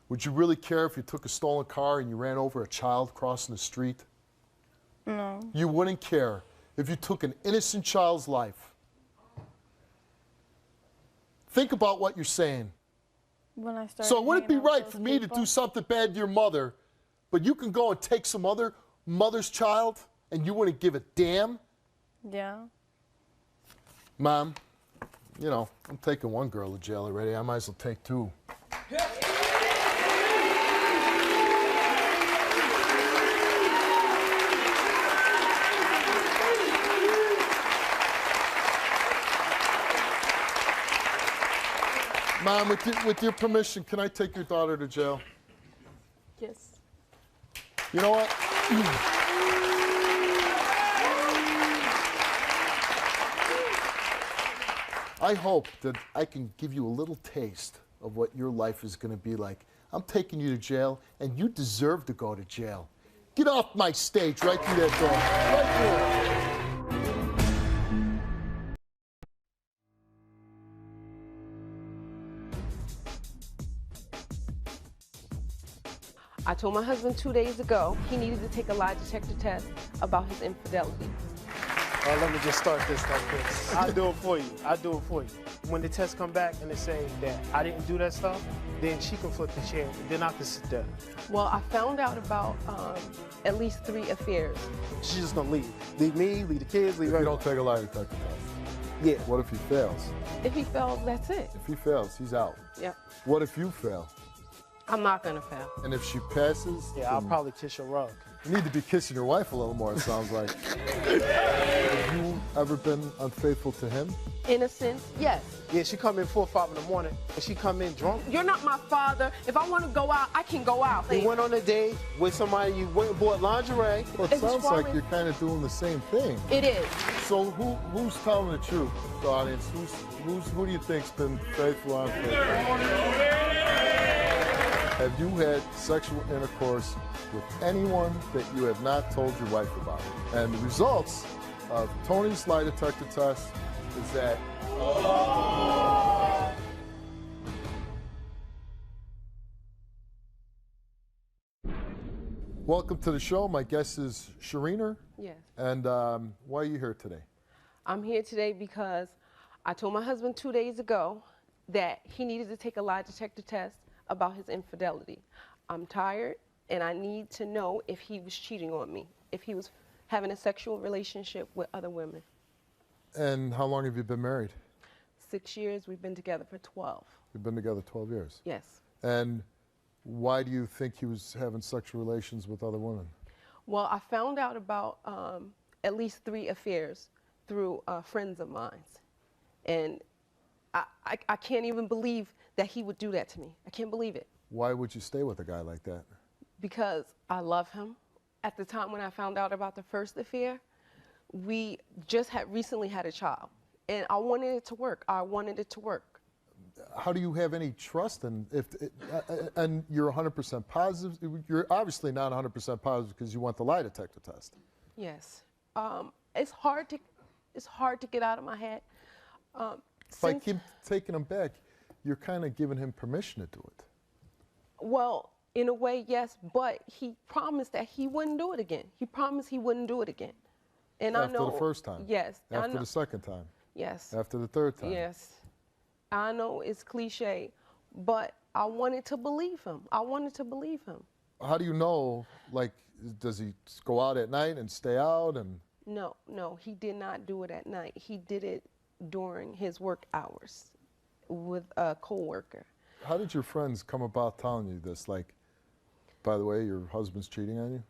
Would you really care if you took a stolen car and you ran over a child crossing the street? No. You wouldn't care if you took an innocent child's life. Think about what you're saying. When I started So would it be hanging out with right those for me to people- do something bad to your mother, but you can go and take some other mother's child and you wouldn't give a damn? Yeah. Mom, you know, I'm taking one girl to jail already. I might as well take two. Mom, with your permission, can I take your daughter to jail? Yes. You know what? I hope that I can give you a little taste of what your life is going to be like. I'm taking you to jail, and you deserve to go to jail. Get off my stage right through that door. Right through it. I told my husband 2 days ago he needed to take a lie detector test about his infidelity. Let me just start this like this. I'll do it for you. I'll do it for you. When the test come back and they say that I didn't do that stuff, then she can flip the chair, and then I can sit there. Well, I found out about at least 3 affairs. She's just gonna leave. Leave me, leave the kids, leave If you everyone. don't take a lie detector test. Yeah. What if he fails? If he fails, that's it. If he fails, he's out. Yep. What if you fail? I'm not gonna fail. And if she passes? Yeah, I'll probably kiss your rug. You need to be kissing your wife a little more, it sounds like. Have you ever been unfaithful to him? In a sense, yes. Yeah, she come in 4 or 5 in the morning, and she come in drunk. You're not my father. If I want to go out, I can go out. You went on a date with somebody, you went and bought lingerie. Well, it Is it sounds like wrong? you're kind of doing the same thing. It is. So who's telling the truth, the audience? Who do you think's been faithful or unfaithful? Have you had sexual intercourse with anyone that you have not told your wife about? And the results of Tony's lie detector test is that Welcome to the show. My guest is Sharina. Yes. And why are you here today? I'm here today because I told my husband 2 days ago that he needed to take a lie detector test about his infidelity. I'm tired, and I need to know if he was cheating on me, if he was having a sexual relationship with other women. And how long have you been married? 6 years, we've been together for 12. You've been together 12 years. Yes. And why do you think he was having sexual relations with other women? Well, I found out about at least 3 affairs through friends of mine. And I can't even believe that he would do that to me. I can't believe it. Why would you stay with a guy like that? Because I love him. At the time when I found out about the first affair, we just had recently had a child. And I wanted it to work. I wanted it to work. How do you have any trust in and you're 100% positive? You're obviously not 100% positive because you want the lie detector test. Yes. It's hard to get out of my head. If I keep taking him back, you're kind of giving him permission to do it. Well, in a way, yes, but he promised that he wouldn't do it again. He promised he wouldn't do it again. And After I know, the first time? Yes. After the second time? Yes. After the third time? Yes. I know it's cliche, but I wanted to believe him. I wanted to believe him. How do you know, like, does he go out at night and stay out? And No, he did not do it at night. He did it during his work hours with a coworker. How did your friends come about telling you this? Like, by the way, your husband's cheating on you?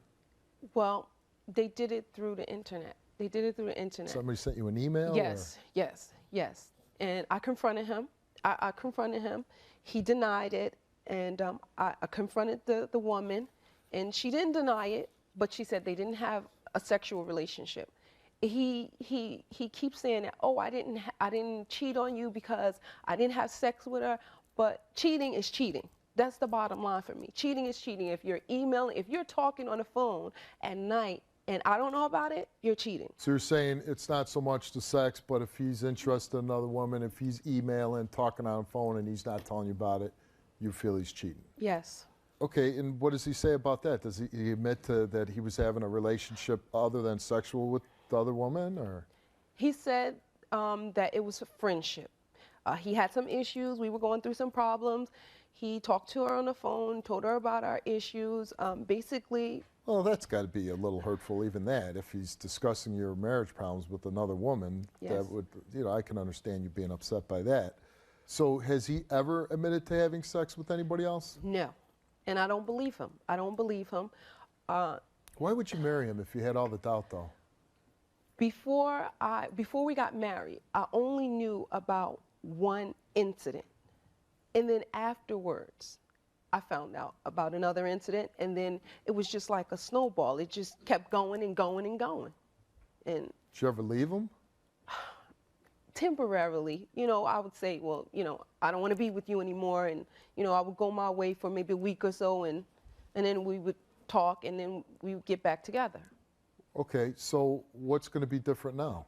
Well, they did it through the internet. They did it through the internet. Somebody sent you an email? Yes, yes. And I confronted him. I confronted him. He denied it. And I confronted the woman. And she didn't deny it, but she said they didn't have a sexual relationship. He keeps saying that, oh, I didn't cheat on you because I didn't have sex with her. But cheating is cheating. That's the bottom line for me. Cheating is cheating. If you're emailing, if you're talking on the phone at night and I don't know about it, you're cheating. So you're saying it's not so much the sex, but if he's interested in another woman, if he's emailing, talking on the phone, and he's not telling you about it, you feel he's cheating? Yes. Okay, and what does he say about that? Does he admit that he was having a relationship other than sexual with the other woman, or? He said that it was a friendship. He had some issues. We were going through some problems. He talked to her on the phone, told her about our issues. Basically. Well, that's got to be a little hurtful, even that. If he's discussing your marriage problems with another woman, yes. That would, I can understand you being upset by that. So has he ever admitted to having sex with anybody else? No. And I don't believe him. I don't believe him. Why would you marry him if you had all the doubt, though? Before we got married, I only knew about one incident. And then afterwards, I found out about another incident, and then it was just like a snowball. It just kept going and going and going. And Did you ever leave him? temporarily, I would say, well, I don't want to be with you anymore, and I would go my way for maybe a week or so, and then we would talk, and then we would get back together. Okay, so what's going to be different now?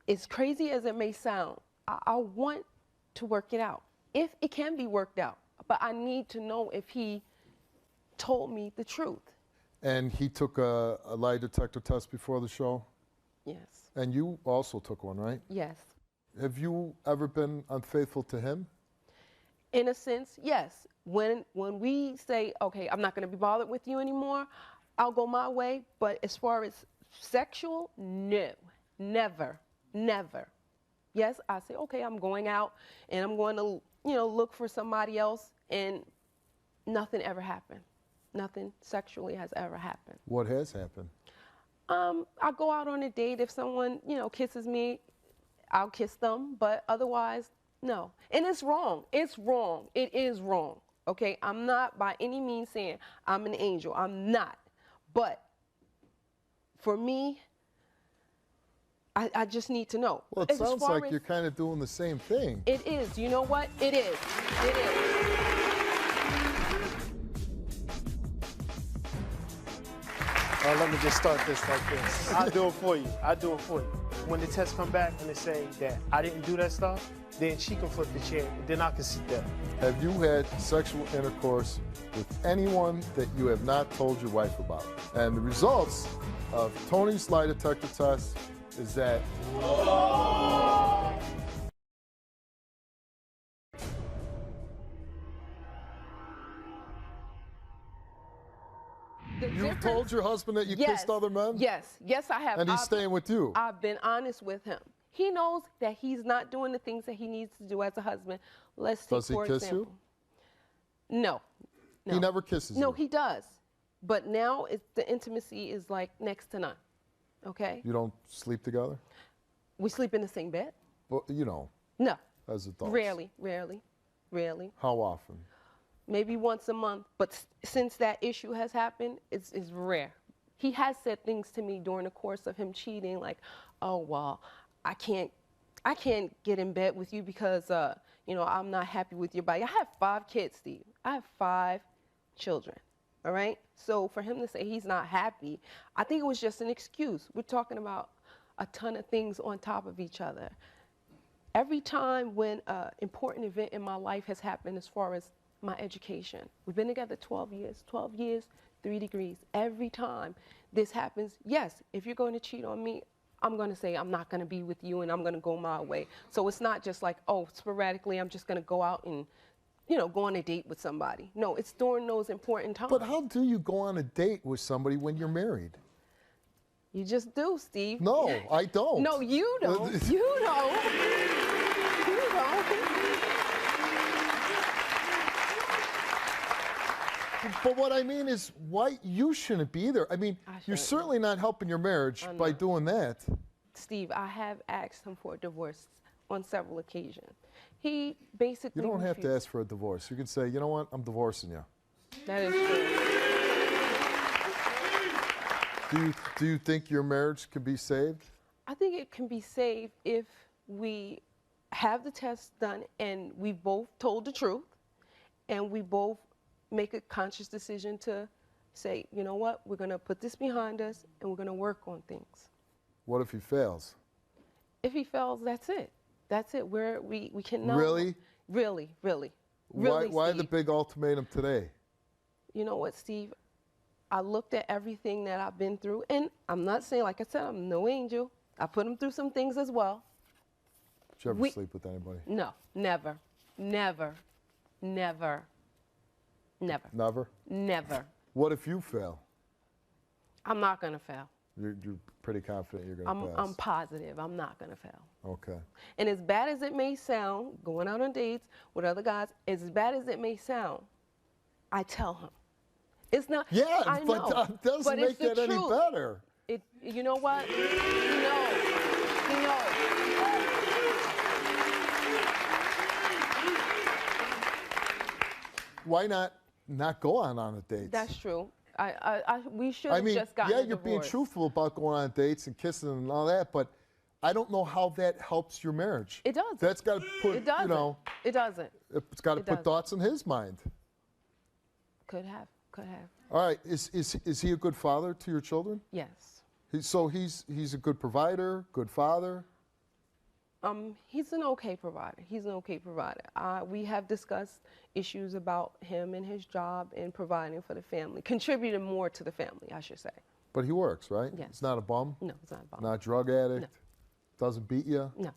As crazy as it may sound, I want to work it out, if it can be worked out. But I need to know if he told me the truth. And he took a lie detector test before the show? Yes. And you also took one, right? Yes. Have you ever been unfaithful to him? In a sense, yes. When we say, okay, I'm not going to be bothered with you anymore, I'll go my way. But as far as sexual, no, never, never. Yes, I say, okay, I'm going out and I'm going to, look for somebody else, and nothing ever happened. Nothing sexually has ever happened. What has happened? I'll go out on a date. If someone, kisses me, I'll kiss them, but otherwise, no. And it's wrong. It's wrong. It is wrong. Okay, I'm not by any means saying I'm an angel. I'm not. But for me, I just need to know. Well, it sounds like you're kind of doing the same thing. It is. You know what? It is. It is. Let me just start this like this. I'll do it for you. I'll do it for you. When the tests come back and they say that I didn't do that stuff, then she can flip the chair, and then I can sit there. Have you had sexual intercourse with anyone that you have not told your wife about? And the results of Tony's lie detector test is that you've told your husband that you kissed other men? Yes, yes, I have. And he's staying with you? I've been honest with him. He knows that he's not doing the things that he needs to do as a husband. Let's take, Does he for kiss example. No. He never kisses you? No, he does. But now the intimacy is like next to none. Okay? You don't sleep together? We sleep in the same bed? Well, No. as adults. Rarely. How often? Maybe once a month. But since that issue has happened, it's rare. He has said things to me during the course of him cheating, like, oh, well, I can't get in bed with you because, I'm not happy with your body. I have 5 kids, Steve. I have 5 children, all right? So for him to say he's not happy, I think it was just an excuse. We're talking about a ton of things on top of each other. Every time when an important event in my life has happened as far as my education, we've been together 12 years, 3 degrees. Every time this happens, yes, if you're going to cheat on me, I'm going to say I'm not going to be with you and I'm going to go my way. So it's not just like, oh, sporadically I'm just going to go out and, go on a date with somebody. No, it's during those important times. But how do you go on a date with somebody when you're married? You just do, Steve. No, I don't. No, you don't. You don't. You don't. But what I mean is, why you shouldn't be there. I mean, you're certainly not helping your marriage by doing that. Steve, I have asked him for a divorce on several occasions. He basically You don't have to ask for a divorce. You can say, you know what, I'm divorcing you. That is true. Do you think your marriage can be saved? I think it can be saved if we have the test done and we both told the truth and we both make a conscious decision to say, you know what, we're going to put this behind us and we're going to work on things. What if he fails? If he fails, that's it. That's it. We cannot. Really? Really. Why the big ultimatum today? You know what, Steve? I looked at everything that I've been through, and I'm not saying, like I said, I'm no angel. I put him through some things as well. Did you ever sleep with anybody? No, never. What if you fail? I'm not going to fail. You're pretty confident you're going to pass? I'm positive I'm not going to fail. Okay. And as bad as it may sound, going out on dates with other guys, as bad as it may sound, I tell him. It's not. Yeah, I know, but that doesn't make that any better. You know what? You know. Why not not go on the dates. That's true. We should I have mean, just gotten yeah, a you're being divorce. truthful about going on dates and kissing and all that, but I don't know how that helps your marriage. It doesn't. That's got to put, It doesn't. you know, It doesn't. it's got to It put doesn't. thoughts in his mind. Could have. Could have. All right, is he a good father to your children? Yes. So he's a good provider, good father. He's an okay provider. He's an okay provider. We have discussed issues about him and his job and providing for the family, contributing more to the family, I should say. But he works, right? Yes. He's not a bum? No, he's not a bum. Not a drug addict? No. Doesn't beat you? No.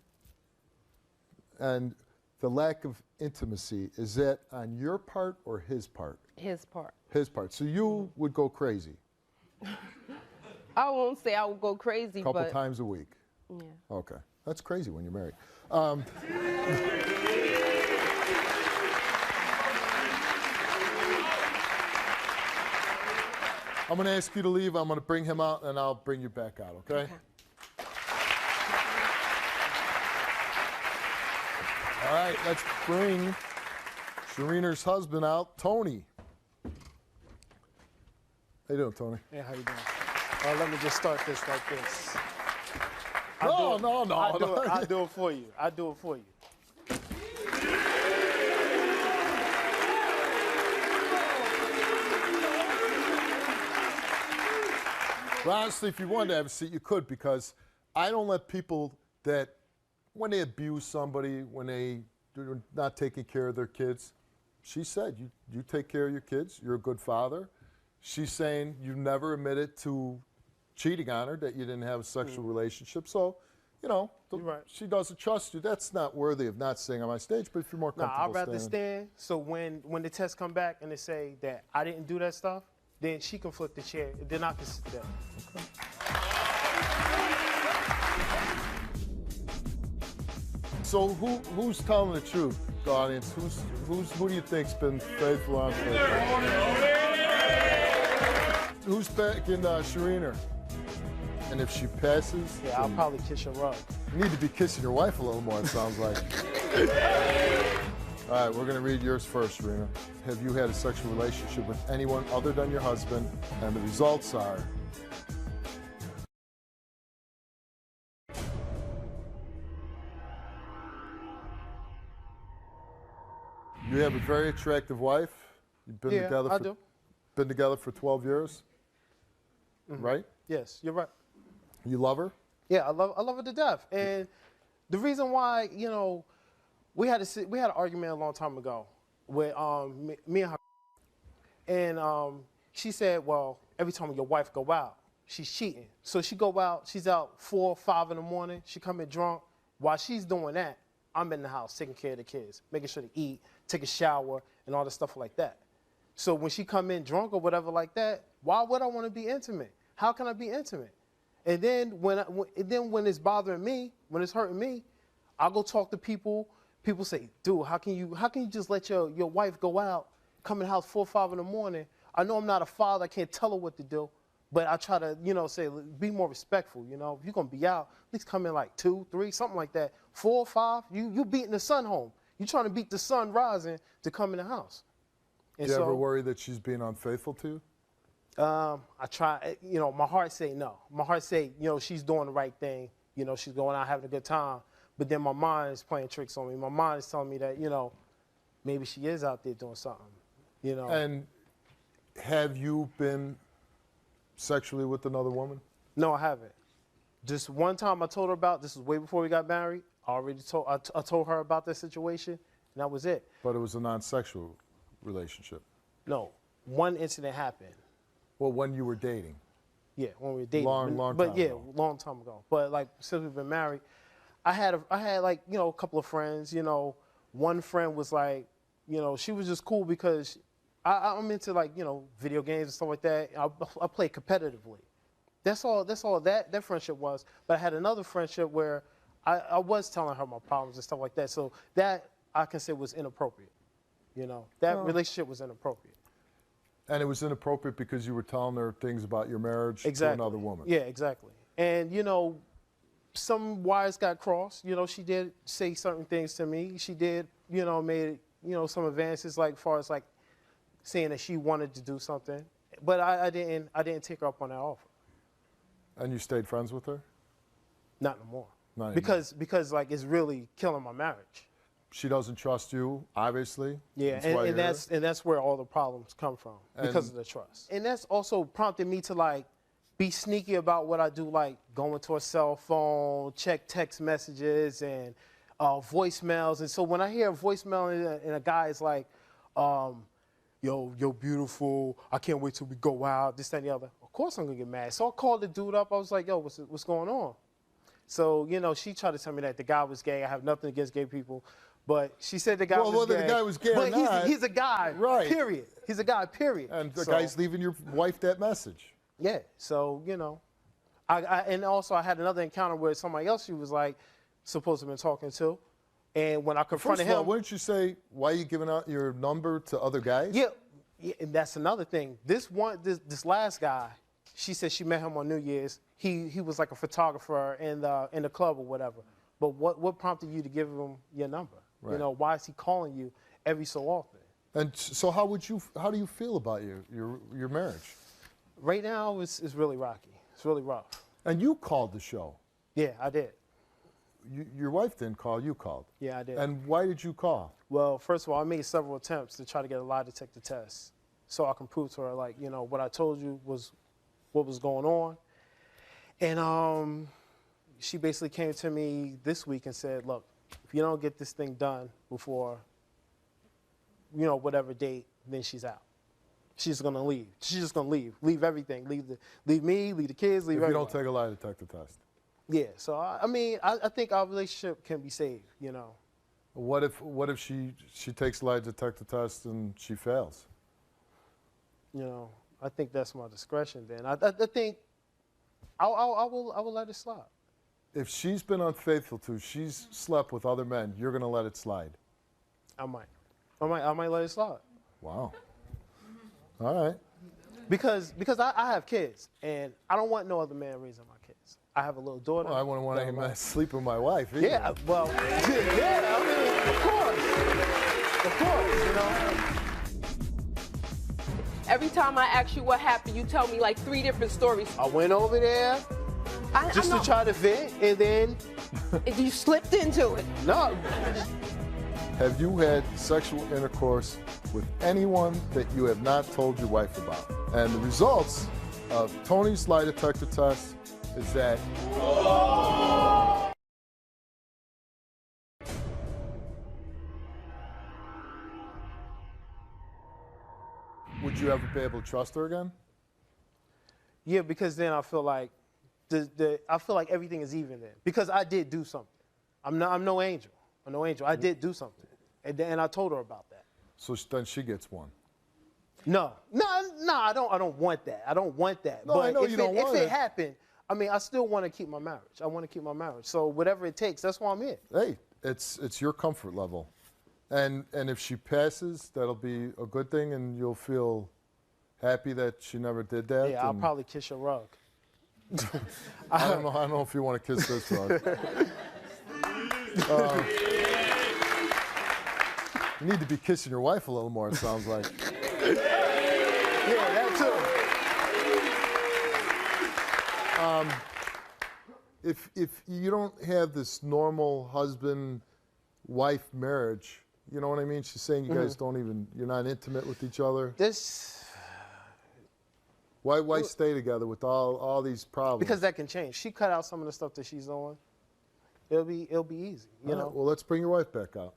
And the lack of intimacy, is that on your part or his part? His part. His part. So you would go crazy I won't say I would go crazy, a couple but times a week? yeah. Okay. That's crazy when you're married. I'm going to ask you to leave. I'm going to bring him out, and I'll bring you back out, okay? All right, let's bring Sharina's husband out, Tony. How you doing, Tony? Hey, how you doing? Let me just start this like this. No. I'll do it for you. I'll do it for you. Well, honestly, if you wanted to have a seat, you could, because I don't let people that, when they abuse somebody, when they're not taking care of their kids, she said, you take care of your kids, you're a good father. She's saying you never admitted to cheating on her, that you didn't have a sexual relationship. So, you know, right. She doesn't trust you. That's not worthy of not staying on my stage, but if you're more comfortable I'd rather standing. stand. So when the tests come back and they say that I didn't do that stuff, then she can flip the chair. Then I can sit there. Okay. So who's telling the truth, the audience? Who do you think's been faithful on Who's backing Sharina? And if she passes, Yeah, I'll probably kiss your rug. you need to be kissing your wife a little more, it sounds like. All right, we're going to read yours first, Sharina. Have you had a sexual relationship with anyone other than your husband? And the results are... You have a very attractive wife. You've been together I for, do. Been together for 12 years, right? Yes, you're right. You love her? Yeah, I love her to death. And the reason why, you know, we had an argument a long time ago with me and her. And she said, well, every time your wife go out, she's cheating. So she go out, she's out 4 or 5 in the morning, she come in drunk. While she's doing that, I'm in the house taking care of the kids, making sure they eat, take a shower, and all the stuff like that. So when she come in drunk or whatever like that, why would I want to be intimate? How can I be intimate? And then when it's bothering me, when it's hurting me, I'll go talk to people. People say, dude, how can you just let your wife go out, come in the house 4 or 5 in the morning? I know I'm not a father, I can't tell her what to do, but I try to, say, be more respectful, If you're gonna be out, at least come in like 2, 3, something like that. 4 or 5, you beating the sun home. You're trying to beat the sun rising to come in the house. And Do you ever worry that she's being unfaithful to you? I try, my heart say no. My heart say, she's doing the right thing. She's going out having a good time. But then my mind is playing tricks on me. My mind is telling me that, maybe she is out there doing something, And have you been sexually with another woman? No, I haven't. Just one time I told her about, this was way before we got married. I told her about this situation, and that was it. But it was a non-sexual relationship. No, one incident happened. Well, when you were dating. Yeah, when we were dating. Long time ago. Long time ago. But like since we've been married, I had like, a couple of friends, one friend was like, she was just cool because I'm into like, video games and stuff like that. I play competitively. That's all that friendship was. But I had another friendship where I was telling her my problems and stuff like that. So that I can say was inappropriate. That relationship was inappropriate. And it was inappropriate because you were telling her things about your marriage to another woman. Yeah, exactly. And, some wires got crossed. She did say certain things to me. She did, made, some advances like far as like saying that she wanted to do something, but I didn't take her up on that offer. And you stayed friends with her? Not no more. Not anymore. Because like it's really killing my marriage. She doesn't trust you, obviously. Yeah, why and that's where all the problems come from, because of the trust. And that's also prompted me to like be sneaky about what I do, like going to a cell phone, check text messages and voicemails. And so when I hear a voicemail and a guy is like, yo, you're beautiful, I can't wait till we go out, this, that, and the other, of course I'm gonna get mad. So I called the dude up, I was like, yo, what's going on? So, you know, she tried to tell me that the guy was gay. I have nothing against gay people. But she said the guy was gay. Whether the guy was gay or not. He's a guy, right. Period. He's a guy, period. And the guy's leaving your wife that message. Yeah, so, you know. And also I had another encounter where somebody else she was like supposed to have been talking to. And when I confronted First of all, him. wouldn't you say, why are you giving out your number to other guys? Yeah, and that's another thing. This last guy, she said she met him on New Year's. He was like a photographer in the club or whatever. But what prompted you to give him your number? Right. You know, why is he calling you every so often? And so how do you feel about your marriage? Right now, it's really rocky. It's really rough. And you called the show. Yeah, I did. Your wife didn't call, you called. Yeah, I did. And why did you call? Well, first of all, I made several attempts to try to get a lie detector test so I can prove to her, like, you know, what I told you was what was going on. And she basically came to me this week and said, look, if you don't get this thing done before, you know, whatever date, then she's out. She's going to leave. She's just going to leave. Leave everything. Leave me, leave the kids, leave everything. If you don't take a lie detector test. Yeah, so I mean, I think our relationship can be saved, you know. What if she takes a lie detector test and she fails? You know, I think that's my discretion then. I think I will let it slide. If she's been unfaithful to, she's slept with other men, you're going to let it slide? I might let it slide. Wow. All right. Because I have kids, and I don't want no other man raising my kids. I have a little daughter. Well, I wouldn't want any man sleep with my wife either. Yeah, well, yeah, I mean, of course, you know. Every time I ask you what happened, you tell me like 3 different stories. I went over there just to try to vent, and then you slipped into it. No. Have you had sexual intercourse with anyone that you have not told your wife about? And the results of Tony's lie detector test is that would you ever be able to trust her again? Yeah, because then I feel like I feel like everything is even then. Because I did do something. I'm no angel. I'm no angel. I did do something, and I told her about that. So then she gets one. No, I don't want that. I don't want that. No, but I know you don't want it. If it happened, I mean, I still want to keep my marriage. I want to keep my marriage. So whatever it takes, that's why I'm here. Hey, it's your comfort level. And if she passes, that'll be a good thing, and you'll feel happy that she never did that. Yeah, I'll probably kiss your rug. I don't know if you want to kiss this rug. You need to be kissing your wife a little more, it sounds like. Yeah, that too. If you don't have this normal husband-wife marriage, you know what I mean? She's saying you guys you're not intimate with each other. Why stay together with all these problems? Because that can change. She cut out some of the stuff that she's on. It'll be easy, you know. Well, let's bring your wife back out.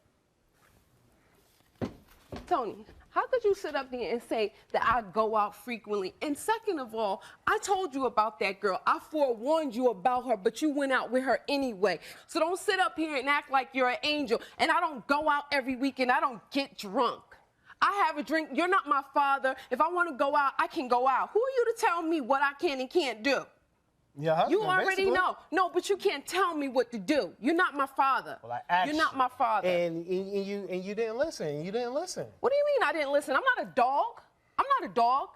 Tony, how could you sit up there and say that I go out frequently? And second of all, I told you about that girl. I forewarned you about her, but you went out with her anyway. So don't sit up here and act like you're an angel. And I don't go out every weekend. I don't get drunk. I have a drink. You're not my father. If I want to go out, I can go out. Who are you to tell me what I can and can't do? Yeah, you already know. No, but you can't tell me what to do. You're not my father. Well, I asked You're not my father. And you didn't listen. You didn't listen. What do you mean I didn't listen? I'm not a dog. I'm not a dog.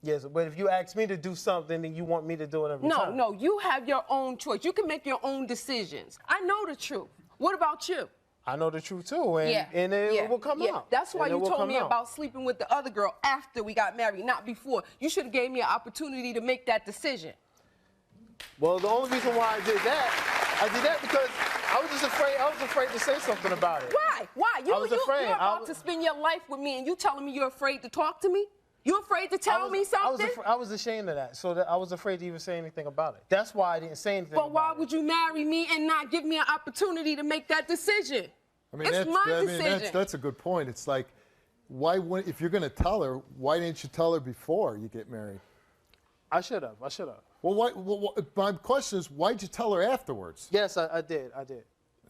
Yes, but if you ask me to do something, then you want me to do it every time. No, you have your own choice. You can make your own decisions. I know the truth. What about you? I know the truth too, and it will come out. That's why And it you will told come me out. about sleeping with the other girl after we got married, not before. You should have gave me an opportunity to make that decision. Well, the only reason why I did that because I was just afraid. I was afraid to say something about it. Why? Why? I was afraid. You're about to spend your life with me, and you telling me you're afraid to talk to me? You afraid to tell me something? I was ashamed of that, so that I was afraid to even say anything about it. That's why I didn't say anything. But why would you marry me and not give me an opportunity to make that decision? I mean, it's my decision. That's a good point. It's like, why wouldn't, if you're going to tell her, why didn't you tell her before you get married? I should have. Well, my question is, why'd you tell her afterwards? Yes, I did.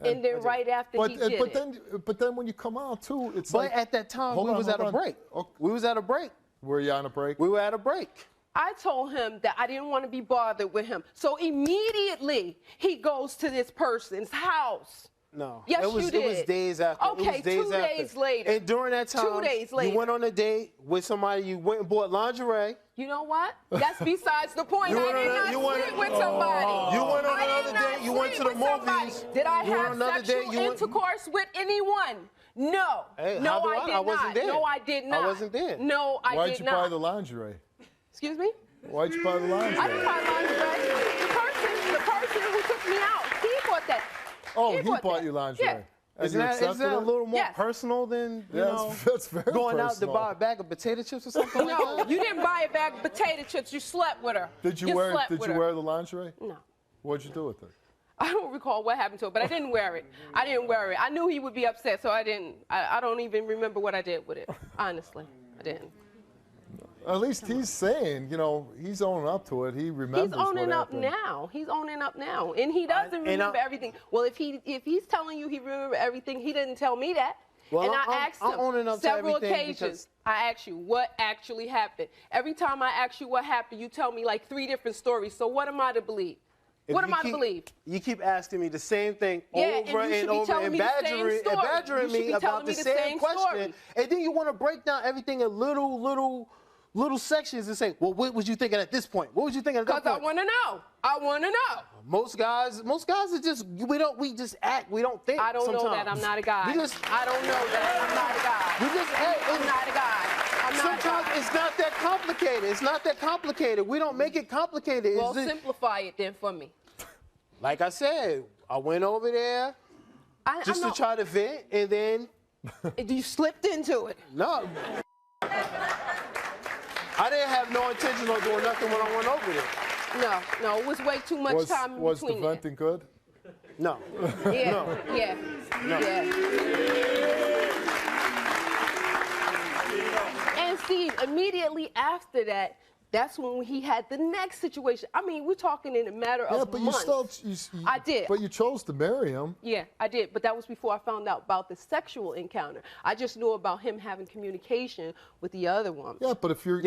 And then right after he did it. But then when you come out too, it's but like. At that time, we was at a break. Okay. We was at a break. Were you on a break? We were at a break. I told him that I didn't want to be bothered with him. So immediately he goes to this person's house. No. Yes, you did. It was days after. Okay, 2 days later. And during that time, 2 days later, you went on a date with somebody. You went and bought lingerie. You know what? That's besides the point. I did not sleep with somebody. You went on another date. You went to the movies. Did I have sexual intercourse with anyone? No. Hey, no, I did not. I wasn't there. No, I did not. I wasn't there. No, I did not. Why'd you buy the lingerie? Excuse me? Why'd you buy the lingerie? I didn't buy lingerie. The person who took me out, he bought that. Oh, he bought you lingerie. Yeah. Isn't that a little more personal than, you know, that's very going personal. out to buy a bag of potato chips or something like No, that? you didn't buy a bag of potato chips. You slept with her. Did you wear the lingerie? No. What'd you do with it? I don't recall what happened to it, but I didn't wear it. I didn't wear it. I knew he would be upset, so I didn't. I don't even remember what I did with it. Honestly, I didn't. At least he's saying, you know, he's owning up to it. He remembers He's owning what up happened. now. He's owning up now, and he doesn't remember everything. Well, if he's telling you he remembers everything, he didn't tell me that. Well, and I asked him several occasions. I asked you what actually happened. Every time I ask you what happened, you tell me like 3 different stories. So what am I to believe? What am I to believe? You keep asking me the same thing over and over and badgering me about the same question. And then you want to break down everything in little sections and say, well, what was you thinking at this point? What was you thinking at that point? Because I want to know. I want to know. Most guys are just, we just act, we don't think. I don't know that I'm not a guy. I don't know that I'm not a guy. We just act. I'm not a guy. Sometimes it's not that complicated. It's not that complicated. We don't make it complicated. Well, simplify it then for me. Like I said, I went over there just to try to vent, and then... You slipped into it. No. I didn't have no intention of doing nothing when I went over there. No, it was way too much time in between. Was the venting good? No. Yeah, no. Yeah. No. Yeah. And see, immediately after that, that's when he had the next situation. I mean, we're talking in a matter of months. I did. But you chose to marry him. Yeah, I did. But that was before I found out about the sexual encounter. I just knew about him having communication with the other woman. Yeah, but if you're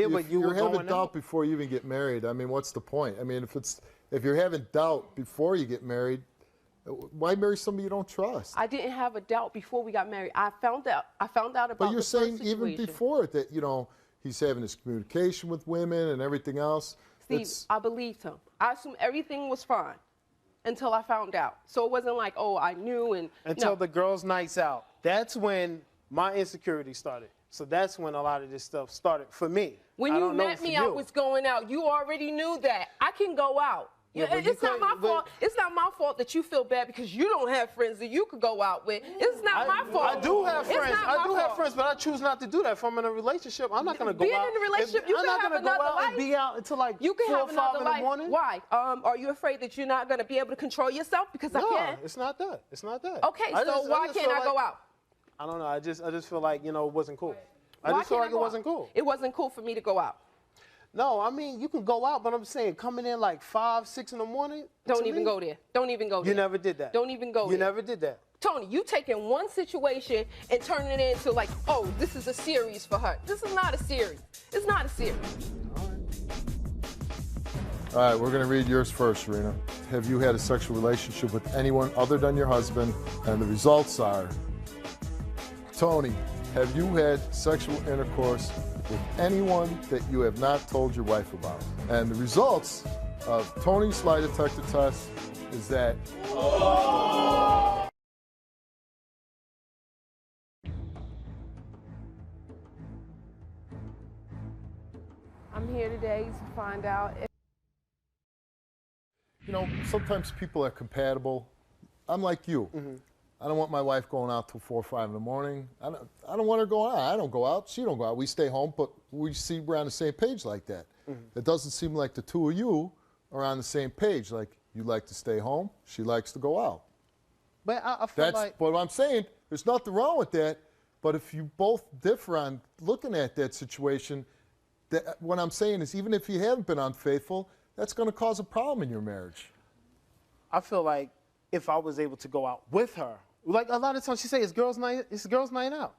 having doubt before you even get married, I mean, what's the point? I mean, if you're having doubt before you get married, why marry somebody you don't trust? I didn't have a doubt before we got married. I found out about. But you're saying even before that, you know, he's having this communication with women and everything else. Steve, I believed him. I assumed everything was fine until I found out. So it wasn't like, oh, I knew and until the girls' nights out. That's when my insecurity started. So that's when a lot of this stuff started for me. When you met me, I was going out. You already knew that. I can go out. Yeah, it's not my fault. It's not my fault that you feel bad because you don't have friends that you could go out with. It's not my fault. I do have friends. I do have friends, but I choose not to do that. If I'm in a relationship, I'm not going to go out. Being in a relationship, you can have another life. And be out until like you can 4 or have 5 another in the life. morning. Why? Are you afraid that you're not going to be able to control yourself? Because I can. No, it's not that. It's not that. Okay, so why can't I go out? I don't know. I just feel like, you know, it wasn't cool. I just feel like it wasn't cool. It wasn't cool for me to go out. No, I mean, you can go out, but I'm saying coming in like 5, 6 in the morning. Don't even go there. Don't even go there. You never did that. Don't even go there. You never did that. Tony, you taking one situation and turning it into like, oh, this is a series for her. This is not a series. It's not a series. All right, we're going to read yours first, Serena. Have you had a sexual relationship with anyone other than your husband? And the results are, Tony, have you had sexual intercourse with anyone that you have not told your wife about? And the results of Tony's lie detector test is that I'm here today to find out if You know, sometimes people are compatible. I'm like you. I don't want my wife going out till 4 or 5 in the morning. I don't want her going out. I don't go out. She don't go out. We stay home, but we see we're on the same page like that. It doesn't seem like the two of you are on the same page. Like, you like to stay home. She likes to go out. But I feel That's like what I'm saying. There's nothing wrong with that. But if you both differ on looking at that situation, what I'm saying is even if you haven't been unfaithful, that's going to cause a problem in your marriage. I feel like if I was able to go out with her, like a lot of times she say it's girls' night out,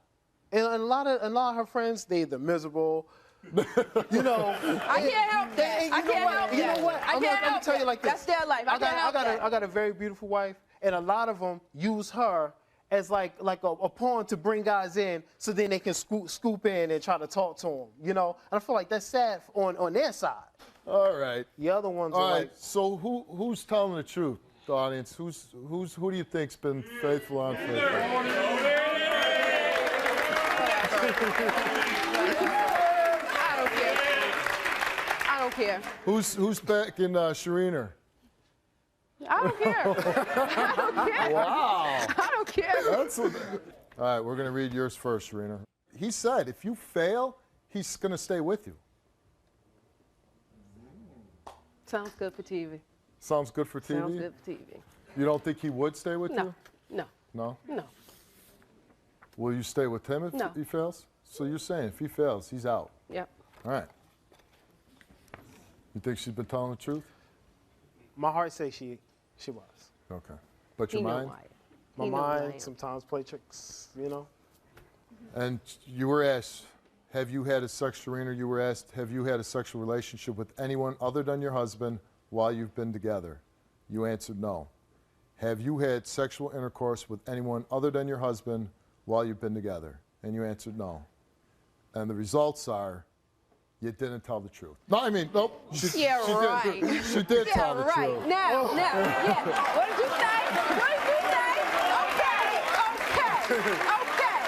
and a lot of her friends, they either miserable, you know. I can't help that. I can't help that. You know what? I can't let me tell you like this. That's their life. I can't help that. I got a very beautiful wife, and a lot of them use her as like a pawn to bring guys in, so then they can scoop in and try to talk to them, you know. And I feel like that's sad on their side. All right. The other ones All are right. like, So who's telling the truth, the audience? Who do you think's been faithful or unfaithful? I don't care. Who's back in Sharina? I don't care. I don't care. Wow. I don't care. All right, we're going to read yours first, Sharina. He said if you fail, he's going to stay with you. Sounds good for TV. Sounds good for TV? Sounds good for TV. You don't think he would stay with No. you? No. No? No. Will you stay with him if No. he fails? So you're saying if he fails, he's out. Yep. All right. You think she's been telling the truth? my heart says she was. Okay. But He your know mind? why. My He know who I mind am. sometimes play tricks, you know. And you were asked, have you had a sexual relationship with anyone other than your husband while you've been together? You answered no. Have you had sexual intercourse with anyone other than your husband while you've been together? And you answered no. And the results are, you didn't tell the truth. No, I mean, nope. She did tell the truth. Now, yeah. What did you say? What did you say? Okay.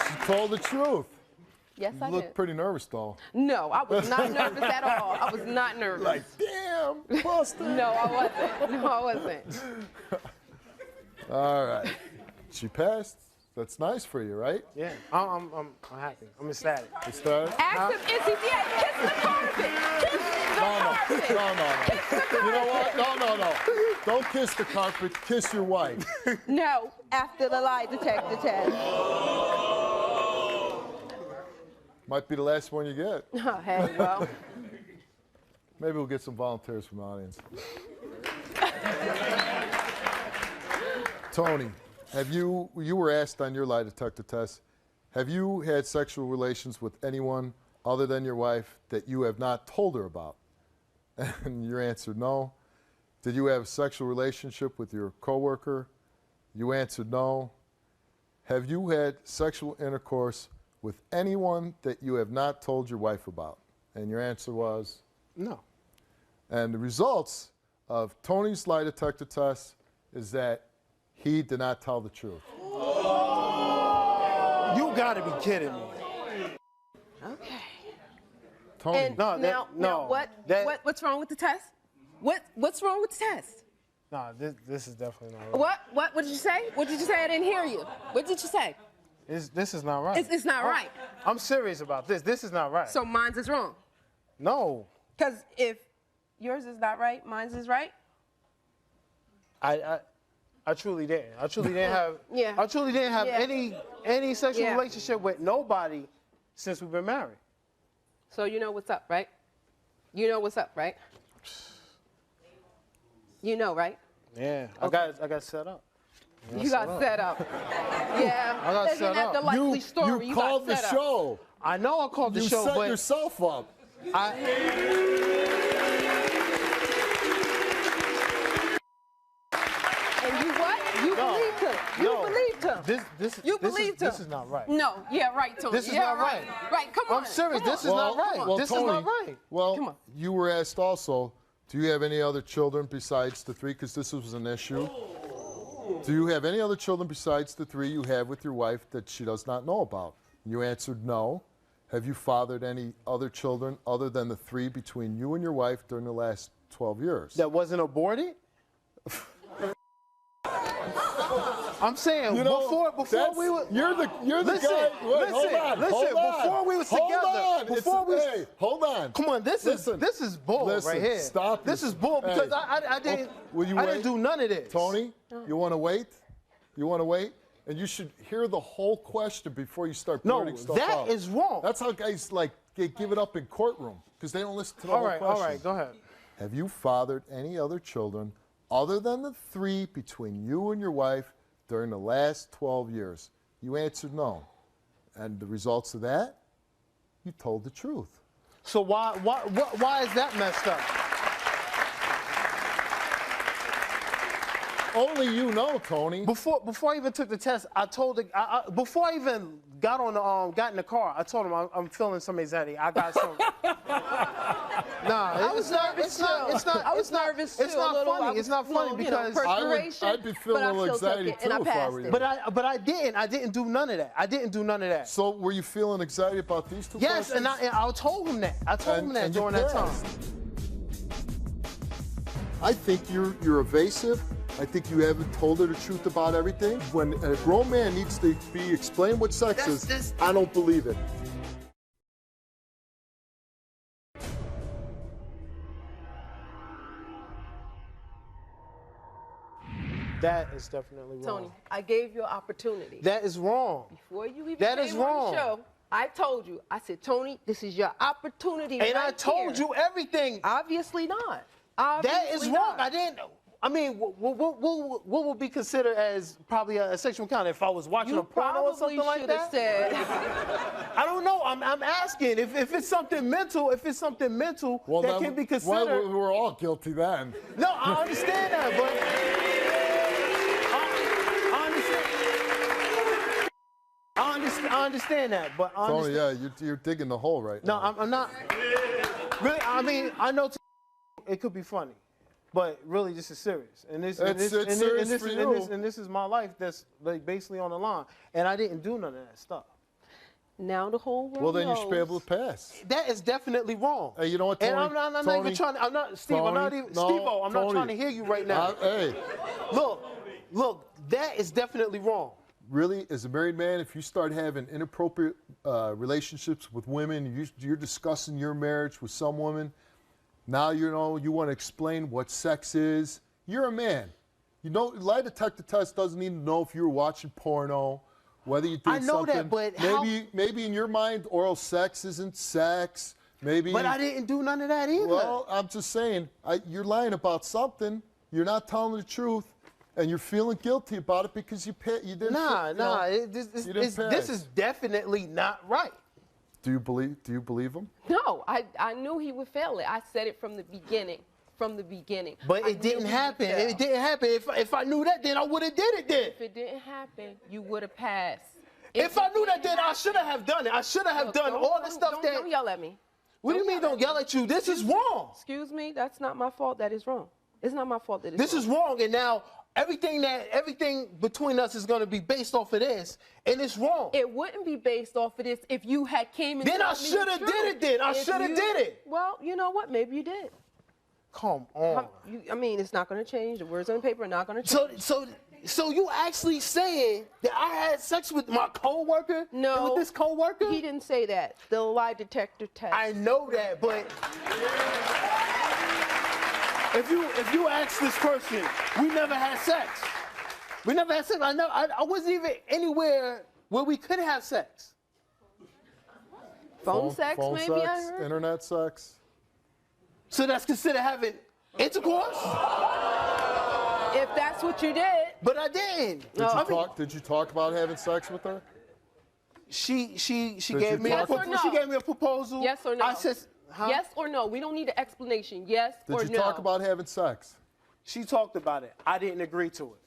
She told the truth. Yes, I You look did. pretty nervous, though. No, I was not nervous at all. I was not nervous. Like, damn, busted. No, I wasn't. No, I wasn't. All right. She passed. That's nice for you, right? Yeah, I'm happy. I'm ecstatic. Ecstatic? Ask him, is he dead? Kiss the carpet. Kiss the carpet. No. You know what? No. Don't kiss the carpet. Kiss your wife. No, after the lie detector test. Might be the last one you get. Oh, hey, well. Maybe we'll get some volunteers from the audience. Tony, you were asked on your lie detector test, have you had sexual relations with anyone other than your wife that you have not told her about? And your answer, no. Did you have a sexual relationship with your coworker? You answered no. Have you had sexual intercourse with anyone that you have not told your wife about? And your answer was? No. And the results of Tony's lie detector test is that he did not tell the truth. You gotta be kidding me. Okay. Tony. And now, what's wrong with the test? What's wrong with the test? Nah, this is definitely not right. What did you say? What did you say? I didn't hear you. What did you say? This is not right. It's not right. I'm serious about this. This is not right. So mine's is wrong. No. Because if yours is not right, mine's is right. I truly didn't. I truly didn't have. Yeah. I truly didn't have Yeah. any sexual Yeah. relationship with nobody since we've been married. So you know what's up, right? You know what's up, right? You know, right? Yeah. Okay. I got set up. You got set up. Yeah. I got Isn't set that up. the likely story? You got called the set up. show. I know I called the You show, set but yourself up. And you what? You believed him. You believed him. You believed him. This is not right. No. Yeah, right, Tony. This is yeah, not right. Right. Come on. I'm serious. Come This on. is not right. Well, This Tony, is not right. Well, Come on. you were asked also, do you have any other children besides the 3? Because this was an issue. Do you have any other children besides the 3 you have with your wife that she does not know about? You answered no. Have you fathered any other children other than the 3 between you and your wife during the last 12 years? That wasn't aborted? I'm saying before we were. You're the listen, guy. Wait, listen, hold on. before we was together. Hold on. Come on, this is bull right here. Stop. This is bull because I didn't do none of this. Tony, you want to wait? You want to wait? And you should hear the whole question before you start blurting stuff out. That is wrong. That's how guys give it up in courtroom because they don't listen to the whole question. All right, go ahead. Have you fathered any other children other than the 3 between you and your wife during the last 12 years? You answered no. And the results of that, you told the truth. So why is that messed up? Only you know, Tony. Before I even took the test, I told before I even got in the car, I told him I'm feeling some anxiety. I got some. Nah, it's not. I was nervous too. It's not funny. It's not funny because I'd be feeling a little anxiety too if I were you. But I didn't do none of that. I didn't do none of that. So were you feeling anxiety about these 2 Yes, questions? and I told him that. I told him that during that time. I think you're evasive. I think you haven't told her the truth about everything. When a grown man needs to be explained what sex is, I don't believe it. That is definitely wrong. Tony, I gave you an opportunity. That is wrong. Before you even That came is on wrong. the show, I told you. I said, Tony, this is your opportunity. And I right told here. you everything. Obviously not. That is Obviously wrong. not. I didn't. I mean, what would be considered as probably a sexual encounter if I was watching a porno or something like that? Said. I don't know. I'm asking if it's something mental. If it's something mental that can be considered. Well, we're all guilty then. No, I understand that, but I understand that, but Tony, yeah, you're digging the hole right now. No, I'm not. Really, I mean, I know it could be funny, but really, this is serious. And this is my life that's like basically on the line. And I didn't do none of that stuff. Now the whole world Well, then you knows. should be able to pass. That is definitely wrong. Hey, you know what, Tony? And I'm not Tony, even trying. I'm not, Steve. Tony, I'm not even, no, Steve-O, I'm not Tony. trying to hear you right now. Hey, Look, that is definitely wrong. really, as a married man, if you start having inappropriate relationships with women, you're discussing your marriage with some woman, now you want to explain what sex is. You're a man. You know, lie detector test doesn't even know if you were watching porno, whether you did I know something. that, but maybe in your mind, oral sex isn't sex. Maybe. But I didn't do none of that either. Well, I'm just saying, you're lying about something. You're not telling the truth. And you're feeling guilty about it because you didn't. This is definitely not right. Do you believe him? No, I knew he would fail it. I said it from the beginning. But it didn't happen. It didn't happen. If I knew that, then I would have did it then. If it didn't happen, you would have passed. If I knew that, then I should have done it. I should have done all the stuff that. Don't yell at me. What do you mean don't yell at you? This is wrong. Excuse me, that's not my fault. That is wrong. It's not my fault that it's This is wrong, and now everything between us is going to be based off of this, and it's wrong. It wouldn't be based off of this if you had came and Then I told me should have the did truth. it then. I should have did it. Well, you know what? Maybe you did. Come on. I mean, it's not going to change. The words on the paper are not going to change. So you actually saying that I had sex with my coworker? No. With this coworker? He didn't say that. The lie detector test. I know that, but if you ask this person, we never had sex. We never had sex. I wasn't even anywhere where we could have sex. Phone sex, maybe sex, I heard. internet sex. So that's considered having intercourse? If that's what you did. But I didn't. Did you talk about having sex with her? She gave me a proposal. Yes or no? I said, huh? Yes or no? We don't need an explanation. Yes or no? Did you talk about having sex? She talked about it. I didn't agree to it.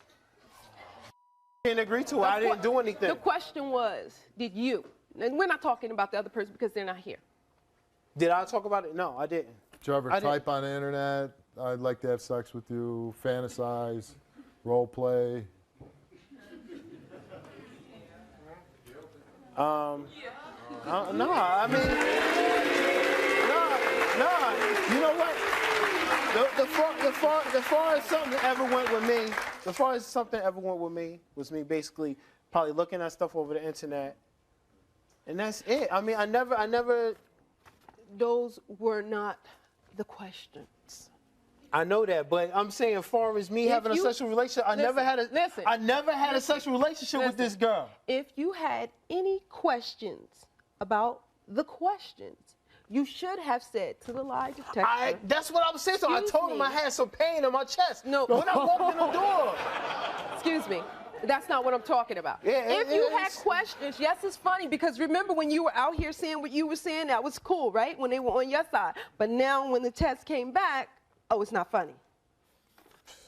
I didn't do anything. The question was, did you? And we're not talking about the other person because they're not here. Did I talk about it? No, I didn't. Did you ever type on the internet, I'd like to have sex with you, fantasize, role play? No, I mean, no. You know what? The far as something ever went with me, the far as something ever went with me was me basically probably looking at stuff over the internet, and that's it. I mean, I never. Those were not the questions. I know that, but I'm saying, far as me having a sexual relationship, I never had a sexual relationship with this girl. If you had any questions about the questions, you should have said to the lie detector. That's what I was saying. So I told him I had some pain in my chest. No. When I walked in the door. Excuse me. That's not what I'm talking about. Yeah, if you had questions, yes, it's funny because remember when you were out here saying what you were saying, that was cool, right? When they were on your side. But now when the test came back, oh, it's not funny.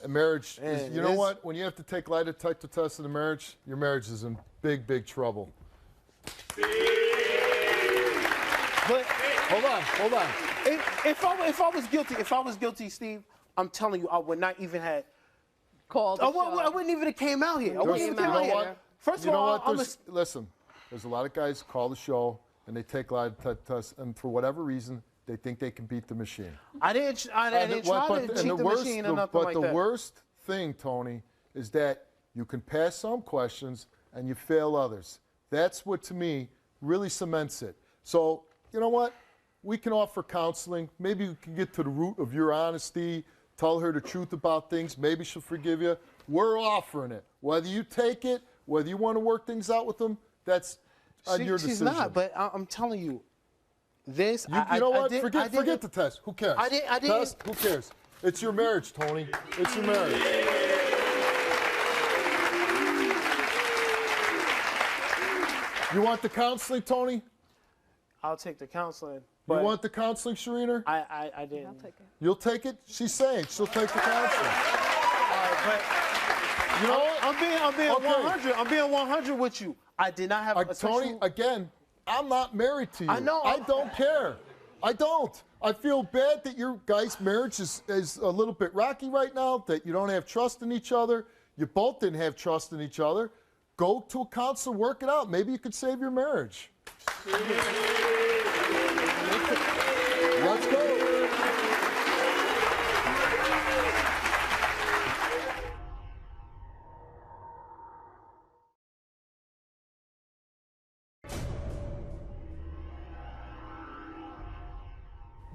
A marriage, you know what? When you have to take lie detector tests in a marriage, your marriage is in big, big trouble. But hold on. If I was guilty, Steve, I'm telling you, I would not even have called. I wouldn't even have came out here. I wouldn't even came out here. First of all, listen. There's a lot of guys who call the show and they take lie detector tests, and for whatever reason, they think they can beat the machine. I didn't try to cheat the machine or nothing like that. But the worst thing, Tony, is that you can pass some questions and you fail others. That's what, to me, really cements it. So, you know what? We can offer counseling. Maybe we can get to the root of your honesty, tell her the truth about things. Maybe she'll forgive you. We're offering it. Whether you take it, whether you want to work things out with them, that's your decision. She's not, but I'm telling you, this. You know what? Forget the test. Who cares? I didn't. Test? Who cares? It's your marriage, Tony. It's your marriage. You want the counseling, Tony? I'll take the counseling. You want the counseling, Sharina? I didn't. I'll take it. You'll take it? She's saying she'll take the counseling. But you know what? I'm being 100. I'm being 100 with you. I did not have a Tony, again, I'm not married to you. I know. I don't care. I don't. I feel bad that your guys' marriage is a little bit rocky right now, that you don't have trust in each other. You both didn't have trust in each other. Go to a counselor, work it out. Maybe you could save your marriage. Let's go.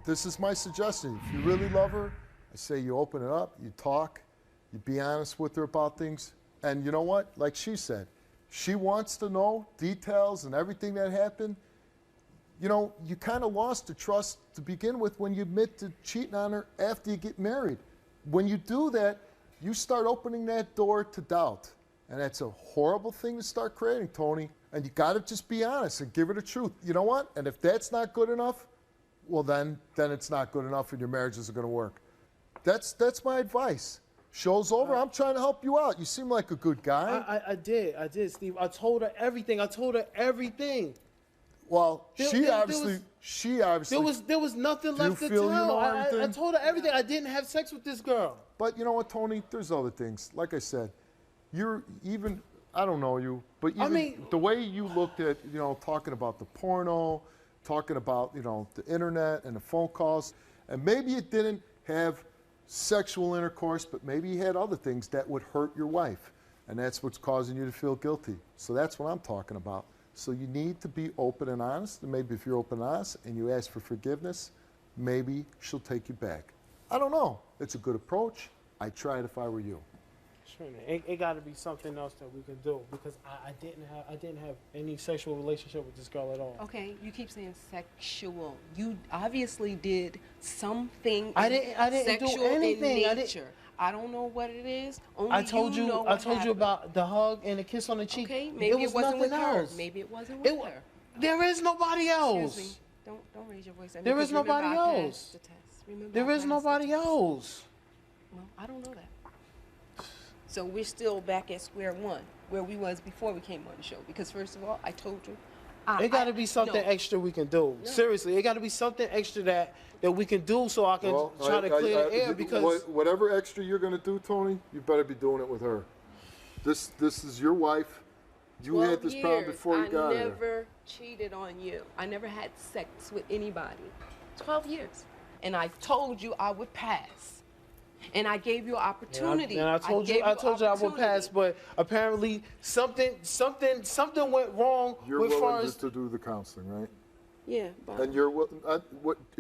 This is my suggestion. If you really love her, I say you open it up, you talk, you be honest with her about things. And you know what? Like she said, she wants to know details and everything that happened. You know, you kind of lost the trust to begin with when you admit to cheating on her after you get married. When you do that, you start opening that door to doubt. And that's a horrible thing to start creating, Tony. And you got to just be honest and give her the truth. You know what? And if that's not good enough, well, then it's not good enough and your marriage isn't going to work. That's my advice. Show's over. I'm trying to help you out. You seem like a good guy. I did, Steve. I told her everything. Well, she obviously. There was nothing left to tell. I told her everything. I didn't have sex with this girl. But you know what, Tony? There's other things. Like I said, I don't know you, but even the way you looked at, talking about the porno, talking about, the internet and the phone calls, and maybe it didn't have sexual intercourse, but maybe you had other things that would hurt your wife, and that's what's causing you to feel guilty. So that's what I'm talking about. So you need to be open and honest, and maybe if you're open and honest and you ask for forgiveness, maybe she'll take you back. I don't know. It's a good approach. I'd try it if I were you. Sure, it got to be something else that we can do, because I didn't have any sexual relationship with this girl at all. Okay, you keep saying sexual. You obviously did something. I didn't do anything. In nature. I don't know what it is. Only I told you about the hug and the kiss on the cheek. Okay, maybe it wasn't with her. Maybe it wasn't with her. There is nobody else. Excuse me. Don't raise your voice at me. There is nobody else. The test. There is nobody else. Well, I don't know that. So we're still back at square one, where we was before we came on the show. Because first of all, I told you. It got to be something extra we can do. No. Seriously, it got to be something extra that we can do so I can try to clear the air. Because whatever extra you're going to do, Tony, you better be doing it with her. This is your wife. You had this problem before you got I here. never cheated on you. I never had sex with anybody. 12 years. And I told you I would pass. And I gave you an opportunity. And I told you I would pass, but apparently something went wrong. You're with willing far just to do the counseling, right? Yeah, but And you're what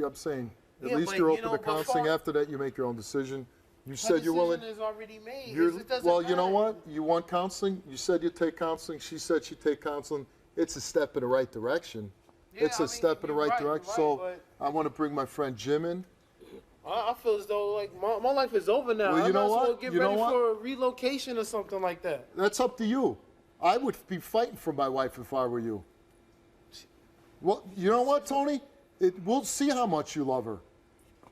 I'm saying. At least but, you're you open know, to counseling. before- After that, you make your own decision. You my said you're willing. decision is already made. You're, It doesn't well, you know matter. what? You want counseling. You said you'd take counseling. She said she'd take counseling. It's a step in the right direction. Yeah, It's I a mean, step in the you're right right, direction. you're So right, I want to bring my friend Jim in. I feel as though like my life is over now. Well, you I know might as well what? get You know ready what? for a relocation or something like that. That's up to you. I would be fighting for my wife if I were you. Well, you know what, Tony? We'll see how much you love her.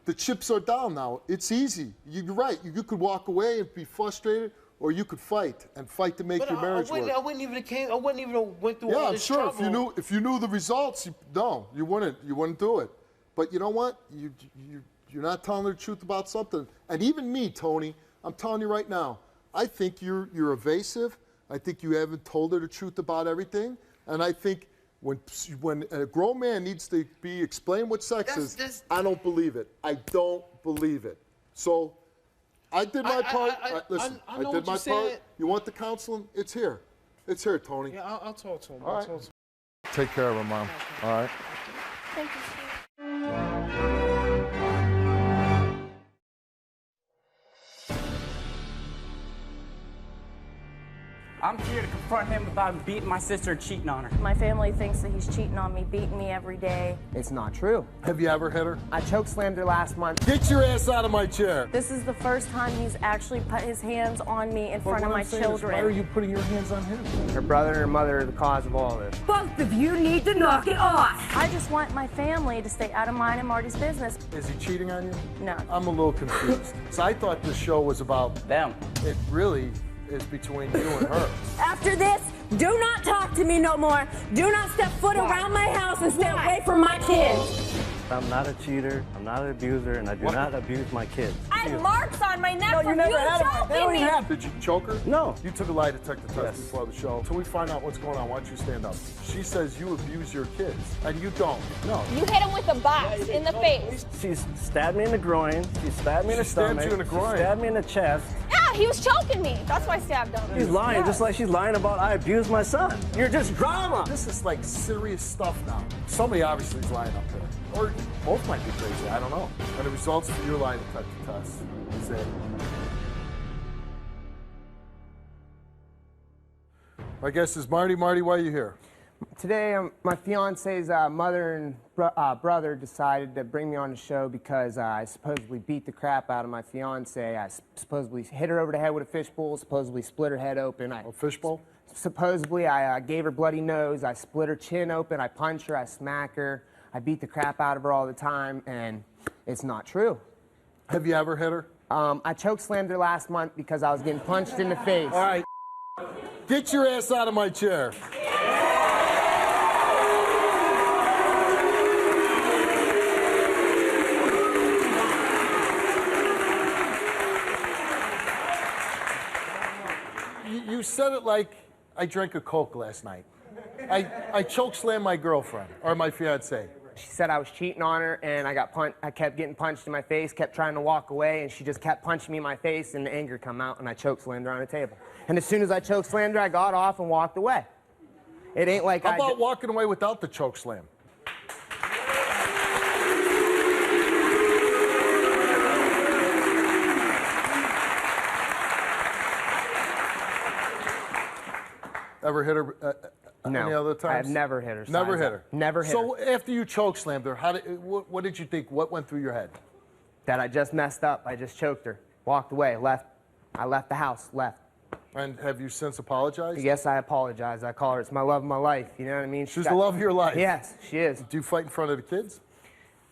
The chips are down now. It's easy. You're right. You could walk away and be frustrated, or you could fight to make But your marriage work. I wouldn't even went through Yeah, all I'm this sure. trouble. If you knew the results, you wouldn't do it. But you know what? You're not telling her the truth about something. And even me, Tony, I'm telling you right now, I think you're evasive. I think you haven't told her the truth about everything. And I think when a grown man needs to be explained what sex is, I don't believe it. I don't believe it. So I did my part. Listen, I I know did what my you're part. saying. You want the counseling? It's here. It's here, Tony. Yeah, I'll talk to him. All I'll right. talk to him. Take care of her, Mom. All right. Thank you. I'm here to confront him about him beating my sister and cheating on her. My family thinks that he's cheating on me, beating me every day. It's not true. Have you ever hit her? I chokeslammed her last month. Get your ass out of my chair. This is the first time he's actually put his hands on me in front of my children. Why are you putting your hands on him? Her brother and her mother are the cause of all this. Both of you need to knock it off. I just want my family to stay out of mine and Marty's business. Is he cheating on you? No. I'm a little confused. So I thought this show was about Them. It really is between you and her. After this, do not talk to me no more. Do not step foot around my house and stay away from my kids. I'm not a cheater, I'm not an abuser, and I do not abuse my kids. I have marks on my neck from you They don't choking even me. have. Did you choke her? No. You took a lie detector test before the show. Until we find out what's going on, why don't you stand up? She says you abuse your kids, and you don't. No. You hit him with a box in the face. She stabbed me in the groin, she stabbed me in the stomach, you in the groin. she stabbed me in the chest. Yeah, he was choking me. That's why I stabbed him. She's lying, just like she's lying about I abused my son. You're just drama. This is like serious stuff now. Somebody obviously is lying up there. Or both might be crazy, I don't know. And the results of your lie detector test is that my guess is Marty, why are you here? Today, my fiance's mother and brother decided to bring me on the show because I supposedly beat the crap out of my fiance. I supposedly hit her over the head with a fishbowl, supposedly split her head open. A fishbowl? Supposedly, I gave her bloody nose, I split her chin open, I punch her, I smack her, I beat the crap out of her all the time, and it's not true. Have you ever hit her? I chokeslammed her last month because I was getting punched in the face. All right. Get your ass out of my chair. You said it like I drank a Coke last night. I chokeslammed my girlfriend, or my fiance. She said I was cheating on her, and I kept getting punched in my face, kept trying to walk away, and she just kept punching me in my face, and the anger come out, and I chokeslammed her on the table. And as soon as I chokeslammed her, I got off and walked away. It ain't like How about walking away without the chokeslam? Ever hit her No, any other times? I've never hit her. Never hit her? Never hit her. So after you chokeslammed her, what did you think? What went through your head? That I just messed up. I just choked her. Walked away. Left. I left the house. Left. And have you since apologized? Yes, I apologize. I call her. It's my love of my life. You know what I mean? She's the love of your life? Yes, she is. Do you fight in front of the kids?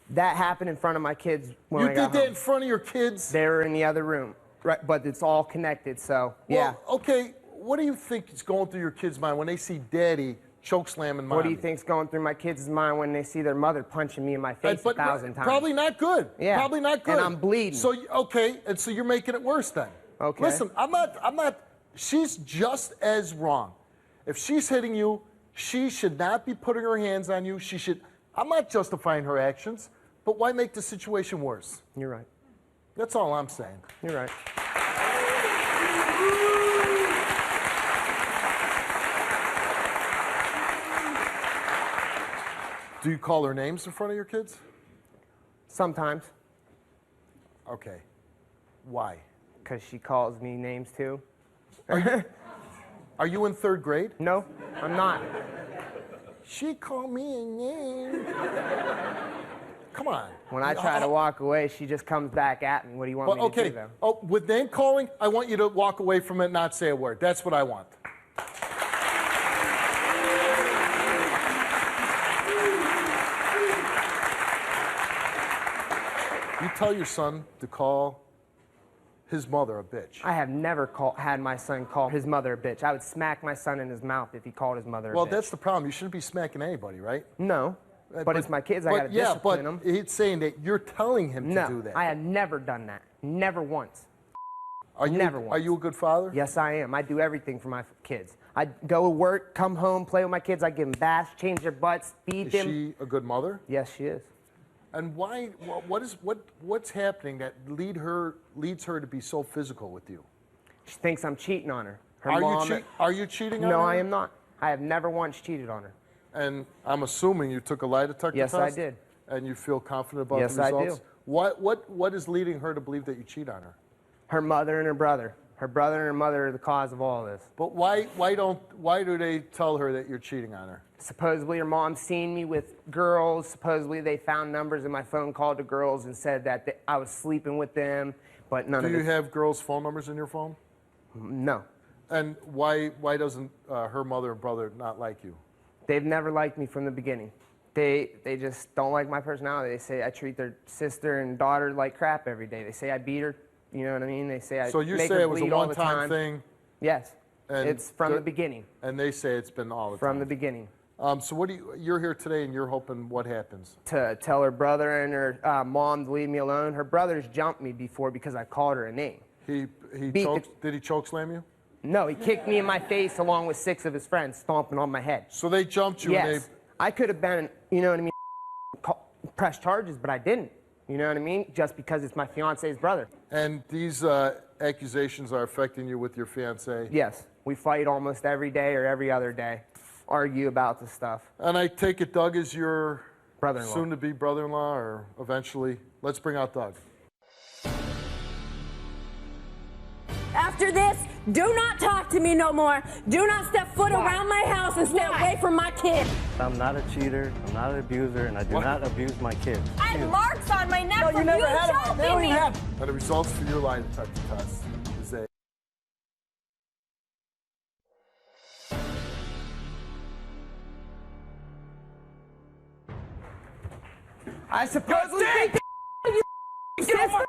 That happened in front of my kids when You I got did that home. in front of your kids? They were in the other room. Right, but it's all connected, so, yeah. Well, okay, what do you think is going through your kids' mind when they see Daddy chokeslamming Mommy? What do you think's going through my kids' mind when they see their mother punching me in my face 1,000 times? Probably not good. Yeah. Probably not good. And I'm bleeding. So, okay, and so you're making it worse then. Okay. Listen, I'm not, she's just as wrong. If she's hitting you, she should not be putting her hands on you. She should, I'm not justifying her actions, but why make the situation worse? You're right. That's all I'm saying. You're right. Do you call her names in front of your kids? Sometimes. Okay. Why? Because she calls me names too. Are you in 3rd grade? No, I'm not. She called me a name. Come on. When I try to walk away, she just comes back at me. What do you want me to do, though? Oh, with name calling, I want you to walk away from it and not say a word. That's what I want. You tell your son to call his mother a bitch. I have never had my son call his mother a bitch. I would smack my son in his mouth if he called his mother a bitch. Well, that's the problem. You shouldn't be smacking anybody, right? No. But it's my kids. I got to discipline them. Yeah, but he's saying that you're telling him to do that. I have never done that. Never once. Never once. Are you a good father? Yes, I am. I do everything for my kids. I go to work, come home, play with my kids. I give them baths, change their butts, feed them. Is she a good mother? Yes, she is. And why? What's happening that leads her to be so physical with you? She thinks I'm cheating on her. Are you cheating on her? No, I am not. I have never once cheated on her. And I'm assuming you took a lie detector test? Yes, I did. And you feel confident about the results? Yes, I do. What is leading her to believe that you cheat on her? Her mother and her brother. Her brother and her mother are the cause of all this. But why do they tell her that you're cheating on her? Supposedly her mom's seen me with girls. Supposedly they found numbers in my phone, called to girls and said that I was sleeping with them, but none of it. Do you have girls' phone numbers in your phone? No. And why doesn't her mother and brother not like you? They've never liked me from the beginning. They just don't like my personality. They say I treat their sister and daughter like crap every day. They say I beat her. You know what I mean? They say I So you make say her it was a bleed all the one-time time. thing? Yes. And it's from the beginning. And they say it's been all the time? From the beginning. So you're here today and you're hoping what happens? To tell her brother and her mom to leave me alone. Her brothers jumped me before because I called her a name. Did he choke slam you? No, he kicked me in my face along with 6 of his friends, stomping on my head. So they jumped you yes. and they... I could have been, you know what I mean, press charges, but I didn't. You know what I mean? Just because it's my fiance's brother. And these accusations are affecting you with your fiance? Yes. We fight almost every day or every other day. Argue about this stuff. And I take it Doug is your brother-in-law. Soon-to-be brother-in-law, or eventually. Let's bring out Doug. After this, do not talk to me no more. Do not step foot around my house and stay away from my kids. I'm not a cheater, I'm not an abuser, and I do not abuse my kids. I had marks on my neck from you choking me. And the results for your lie detector test is a... I supposedly think you sister.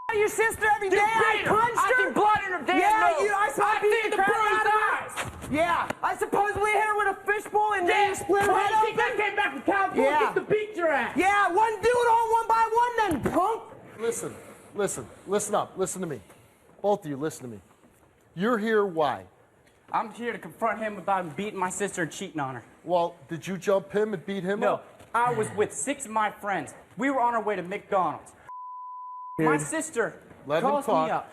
I your sister every day. I punched her. I see blood in her damn nose. I beat the crap out of her. Yeah. I supposedly hit her with a fishbowl and then split her head open. I came back from California just to beat your ass. Yeah, one dude on one by one then, punk. Listen up. Listen to me. Both of you, listen to me. You're here why? I'm here to confront him about him beating my sister and cheating on her. Well, did you jump him and beat him up? No, I was with 6 of my friends. We were on our way to McDonald's. Dude, my sister calls me up,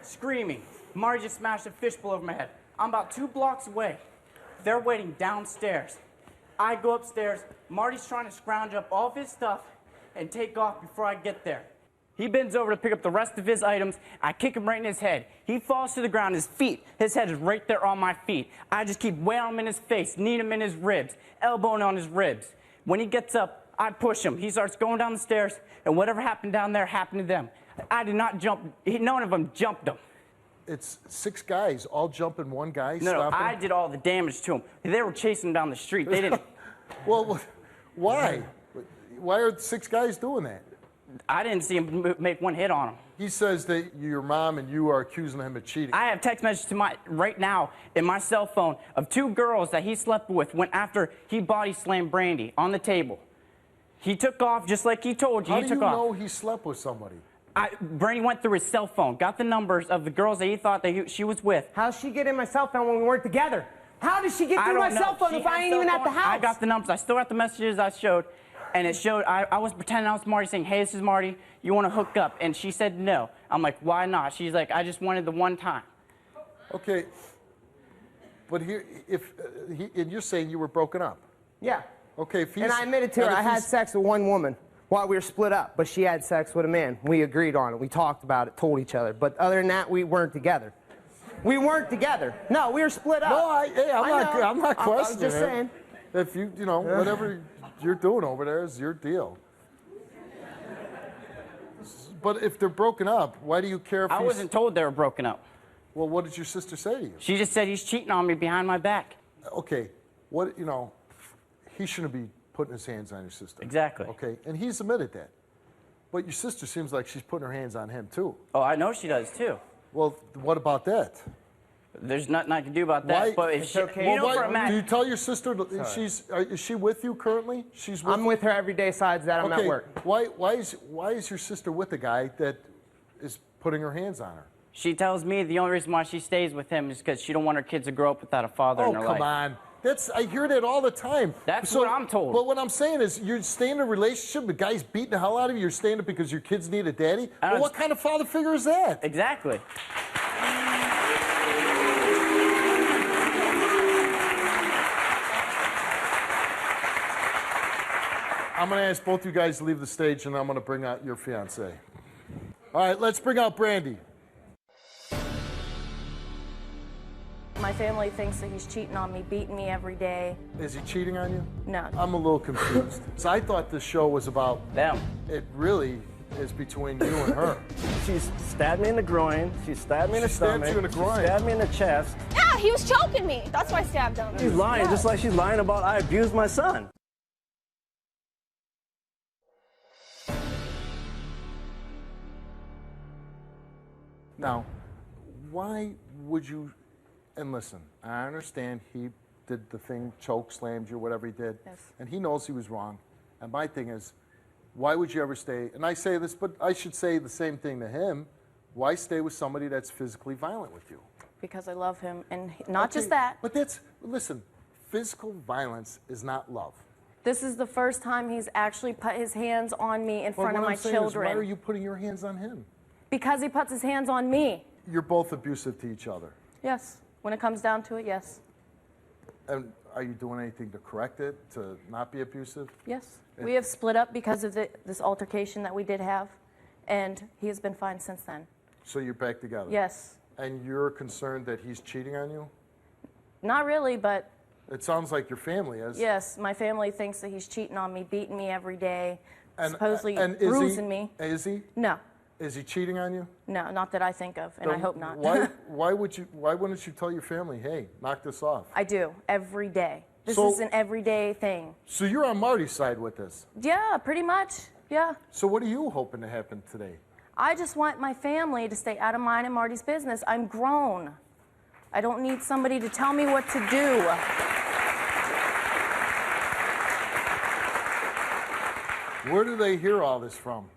screaming. Marty just smashed a fishbowl over my head. I'm about 2 blocks away. They're waiting downstairs. I go upstairs. Marty's trying to scrounge up all of his stuff and take off before I get there. He bends over to pick up the rest of his items. I kick him right in his head. He falls to the ground, his head is right there on my feet. I just keep wailing him in his face, kneeing him in his ribs, elbowing on his ribs. When he gets up, I push him. He starts going down the stairs, and whatever happened down there happened to them. I did not jump. None of them jumped him. It's 6 guys all jumping one guy. No, I did all the damage to him. They were chasing him down the street. They didn't. Well, why? Why are 6 guys doing that? I didn't see him make one hit on him. He says that your mom and you are accusing him of cheating. I have text messages right now in my cell phone of 2 girls that he slept with when after he body slammed Brandy on the table. He took off just like he told you. How he do took you off. know he slept with somebody? Bernie went through his cell phone, got the numbers of the girls that he thought that she was with. How's she get in my cell phone when we weren't together? How did she get through my cell phone if I ain't even at the house? I got the numbers. I still got the messages I showed. And it showed, I was pretending I was Marty, saying, hey, this is Marty. You want to hook up? And she said no. I'm like, why not? She's like, I just wanted the one time. Okay. But here, and you're saying you were broken up. Yeah. Okay. If he's, and I admitted to her I had sex with one woman while we were split up, but she had sex with a man. We agreed on it. We talked about it, told each other. But other than that, we weren't together. We weren't together. No, we were split up. No, I'm not questioning. I'm just saying. If you know, whatever you're doing over there is your deal. But if they're broken up, why do you care if I wasn't told they were broken up. Well, what did your sister say to you? She just said he's cheating on me behind my back. Okay, he shouldn't be putting his hands on your sister. Exactly. Okay, and he's admitted that. But your sister seems like she's putting her hands on him too. Oh, I know she does too. Well, what about that? There's nothing I can do about that. Why, but if she, okay. Do you tell your sister is she with you currently? I'm with her every day. Besides that, I'm at work. Why is your sister with a guy that is putting her hands on her? She tells me the only reason why she stays with him is because she don't want her kids to grow up without a father in their life. Oh, come on. I hear that all the time. That's what I'm told. But what I'm saying is, you're staying in a relationship, the guy's beating the hell out of you, you're staying it because your kids need a daddy? Well, what kind of father figure is that? Exactly. I'm going to ask both you guys to leave the stage, and I'm going to bring out your fiancé. All right, let's bring out Brandy. My family thinks that he's cheating on me, beating me every day. Is he cheating on you? No. I'm a little confused. So I thought this show was about them. It really is between you and her. She's stabbed me in the groin. She stabbed me in the stomach. She stabbed you in the groin. She stabbed me in the chest. Yeah, he was choking me. That's why I stabbed him. She's lying, just like she's lying about I abused my son. Now, why would you, and listen, I understand he did the thing, choke slammed you, whatever he did, yes. And he knows he was wrong. And my thing is, why would you ever stay, and I say this, but I should say the same thing to him, why stay with somebody that's physically violent with you? Because I love him, and not just that. But listen, physical violence is not love. This is the first time he's actually put his hands on me in front of my children. Why are you putting your hands on him? Because he puts his hands on me. You're both abusive to each other. Yes. When it comes down to it, yes. And are you doing anything to correct it, to not be abusive? Yes. We have split up because of this altercation that we did have, and he has been fine since then. So you're back together? Yes. And you're concerned that he's cheating on you? Not really, but... It sounds like your family is. Yes, my family thinks that he's cheating on me, beating me every day, supposedly and bruising me. Is he? No. Is he cheating on you? No, not that I think of, and I hope not. Why wouldn't you tell your family, hey, knock this off? I do, every day. This is an everyday thing. So you're on Marty's side with this? Yeah, pretty much, yeah. So what are you hoping to happen today? I just want my family to stay out of mine and Marty's business. I'm grown. I don't need somebody to tell me what to do. Where do they hear all this from?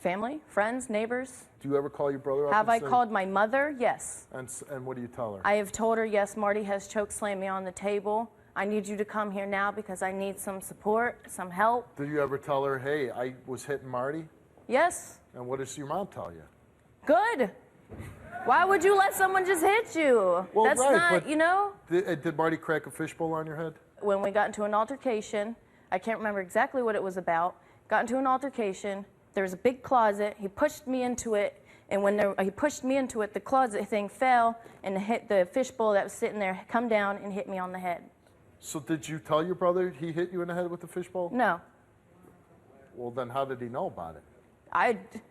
Family, friends, neighbors. Do you ever call your brother up? Have I called my mother? Yes. And what do you tell her? I have told her, yes, Marty has chokeslammed me on the table. I need you to come here now because I need some support, some help. Did you ever tell her, hey, I was hitting Marty? Yes. And what does your mom tell you? Good. Why would you let someone just hit you? Well, that's right, not, but you know? Did Marty crack a fishbowl on your head? When we got into an altercation, I can't remember exactly what it was about, got into an altercation, there was a big closet, he pushed me into it, and when he pushed me into it, the closet thing fell and hit the fishbowl that was sitting there, come down and hit me on the head. So did you tell your brother he hit you in the head with the fishbowl? No. Well, then how did he know about it?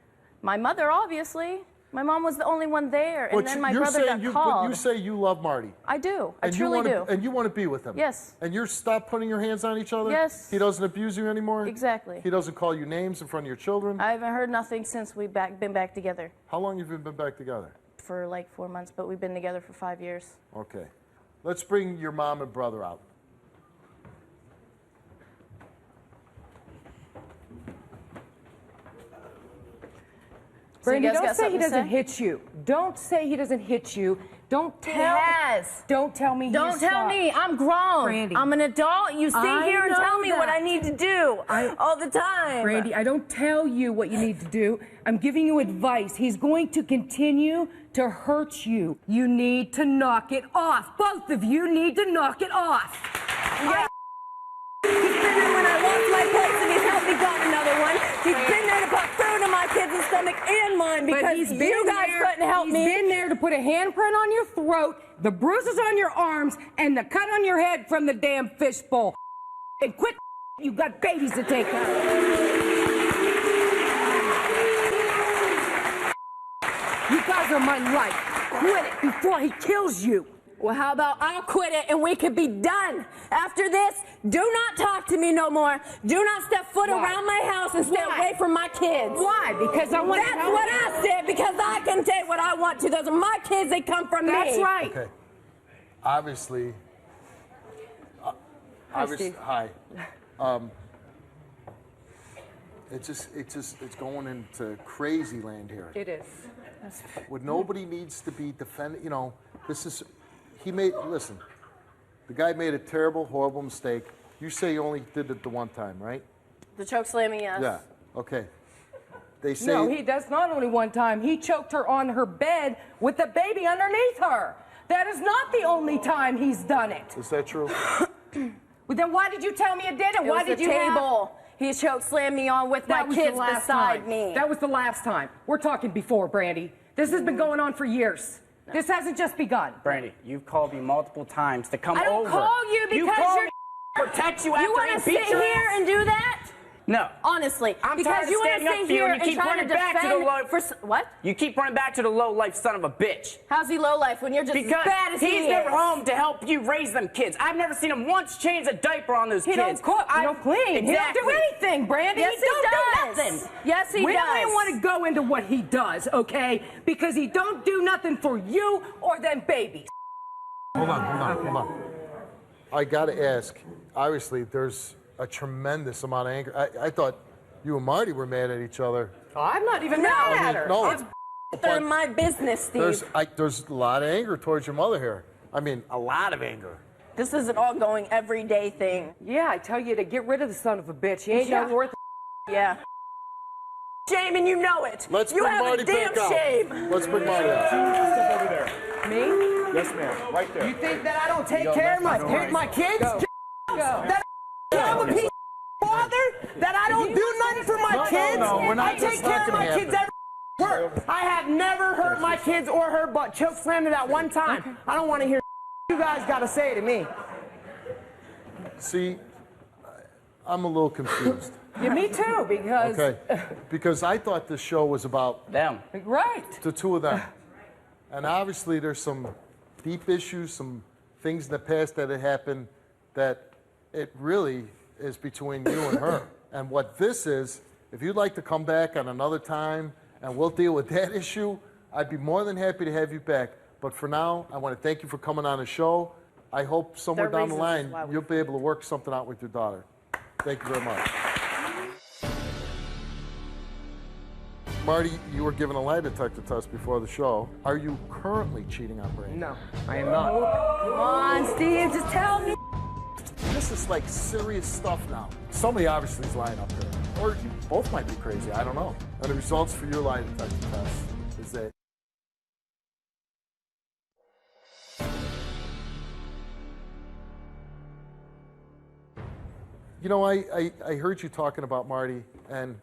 My mother, obviously. My mom was the only one there, and then my brother got called. But you say you love Marty. I do. I truly do. And you want to be with him. Yes. And you're stop putting your hands on each other? Yes. He doesn't abuse you anymore? Exactly. He doesn't call you names in front of your children? I haven't heard nothing since we've been back together. How long have you been back together? For like 4 months, but we've been together for 5 years. Okay. Let's bring your mom and brother out. Brandy, you guys don't got say he something to doesn't say? hit you. Don't say he doesn't hit you. Don't tell. He has. Don't tell me. Don't he's tell stopped. me. I'm grown. Brandy. I'm an adult. You sit I here and know tell me what that. I need to do all the time. Brandy, I don't tell you what you need to do. I'm giving you advice. He's going to continue to hurt you. You need to knock it off. Both of you need to knock it off. Yeah. He's been there when I lost my place and he's helped me got another one. He's been there to put food in my kids' stomach and mine because you guys couldn't help me. He's been there to put a handprint on your throat, the bruises on your arms, and the cut on your head from the damn fishbowl. And quit, you got babies to take care of. You guys are my life. Quit it before he kills you. Well, how about I'll quit it and we could be done. After this, do not talk to me no more. Do not step foot around my house and stay away from my kids. Why? Because I want to That's help what you. I said, because I can take what I want to. Those are my kids, they come from me. That's right. Okay. Obviously, hi. It's going into crazy land here. It is. What nobody needs to be defended, you know, listen, the guy made a terrible, horrible mistake. You say you only did it the one time, right? The choke slamming, yes. Yeah, okay. They say. No, that's not only one time. He choked her on her bed with the baby underneath her. That is not the only time he's done it. Is that true? Well, then why did you tell me it didn't? It Why was did the you table. He choke slammed me on with my That was the kids last beside time. me. That was the last time. We're talking before, Brandy. This has been going on for years. No. This hasn't just begun. Brandy, you've called me multiple times to come I don't over. call you because called you're. me to protect you after You want he to beat sit your here ass? and do that? No. Honestly, I'm because tired you of want to standing up sit for you here and you and keep trying to running back to the defend low. what? You keep running back to the low life son of a bitch. How's he low life when you're just Because as bad as he he's is? never home to help you raise them kids. I've never seen him once change a diaper on those He kids. don't cook. He don't clean. Exactly. He don't do anything, Brandy. Yes, he don't he do does. nothing. Yes, he we does. don't even want to go into what he does, okay? Because he don't do nothing for you or them babies. Hold on. I got to ask, obviously, there's a tremendous amount of anger. I thought you and Marty were mad at each other. I'm not even mad at her. No, It's none of my business, Steve. there's a lot of anger towards your mother here. I mean, a lot of anger. This is an ongoing, everyday thing. Yeah, I tell you to get rid of the son of a bitch. He ain't no worth. Yeah. Shame, and you know it. Let's you bring have Marty a damn back out. shame. Let's bring Marty out. Step over there. Me? Yes, ma'am. Right there. You think that I don't take care of my kids? Go. That I'm a piece of father? That I don't do nothing for my kids? No, we're not. I take care of my kids every work. I have never hurt my kids or her butt. Choke slammed her that one time. I don't want to hear you guys got to say to me. See, I'm a little confused. Yeah, me too, because... Okay, because I thought this show was about them. Right. The two of them. And obviously there's some deep issues, some things in the past that had happened that it really is between you and her. And what this is, if you'd like to come back on another time and we'll deal with that issue, I'd be more than happy to have you back. But for now, I want to thank you for coming on the show. I hope somewhere down the line you'll be able to work something out with your daughter. Thank you very much. Marty, you were given a lie detector test before the show. Are you currently cheating on Brandy? No, I am not. Come on, Steve, just tell me. This is like serious stuff now. Somebody obviously is lying up there. Or you both might be crazy, I don't know. And the results for your lie detector test is that you know, I heard you talking about Marty, and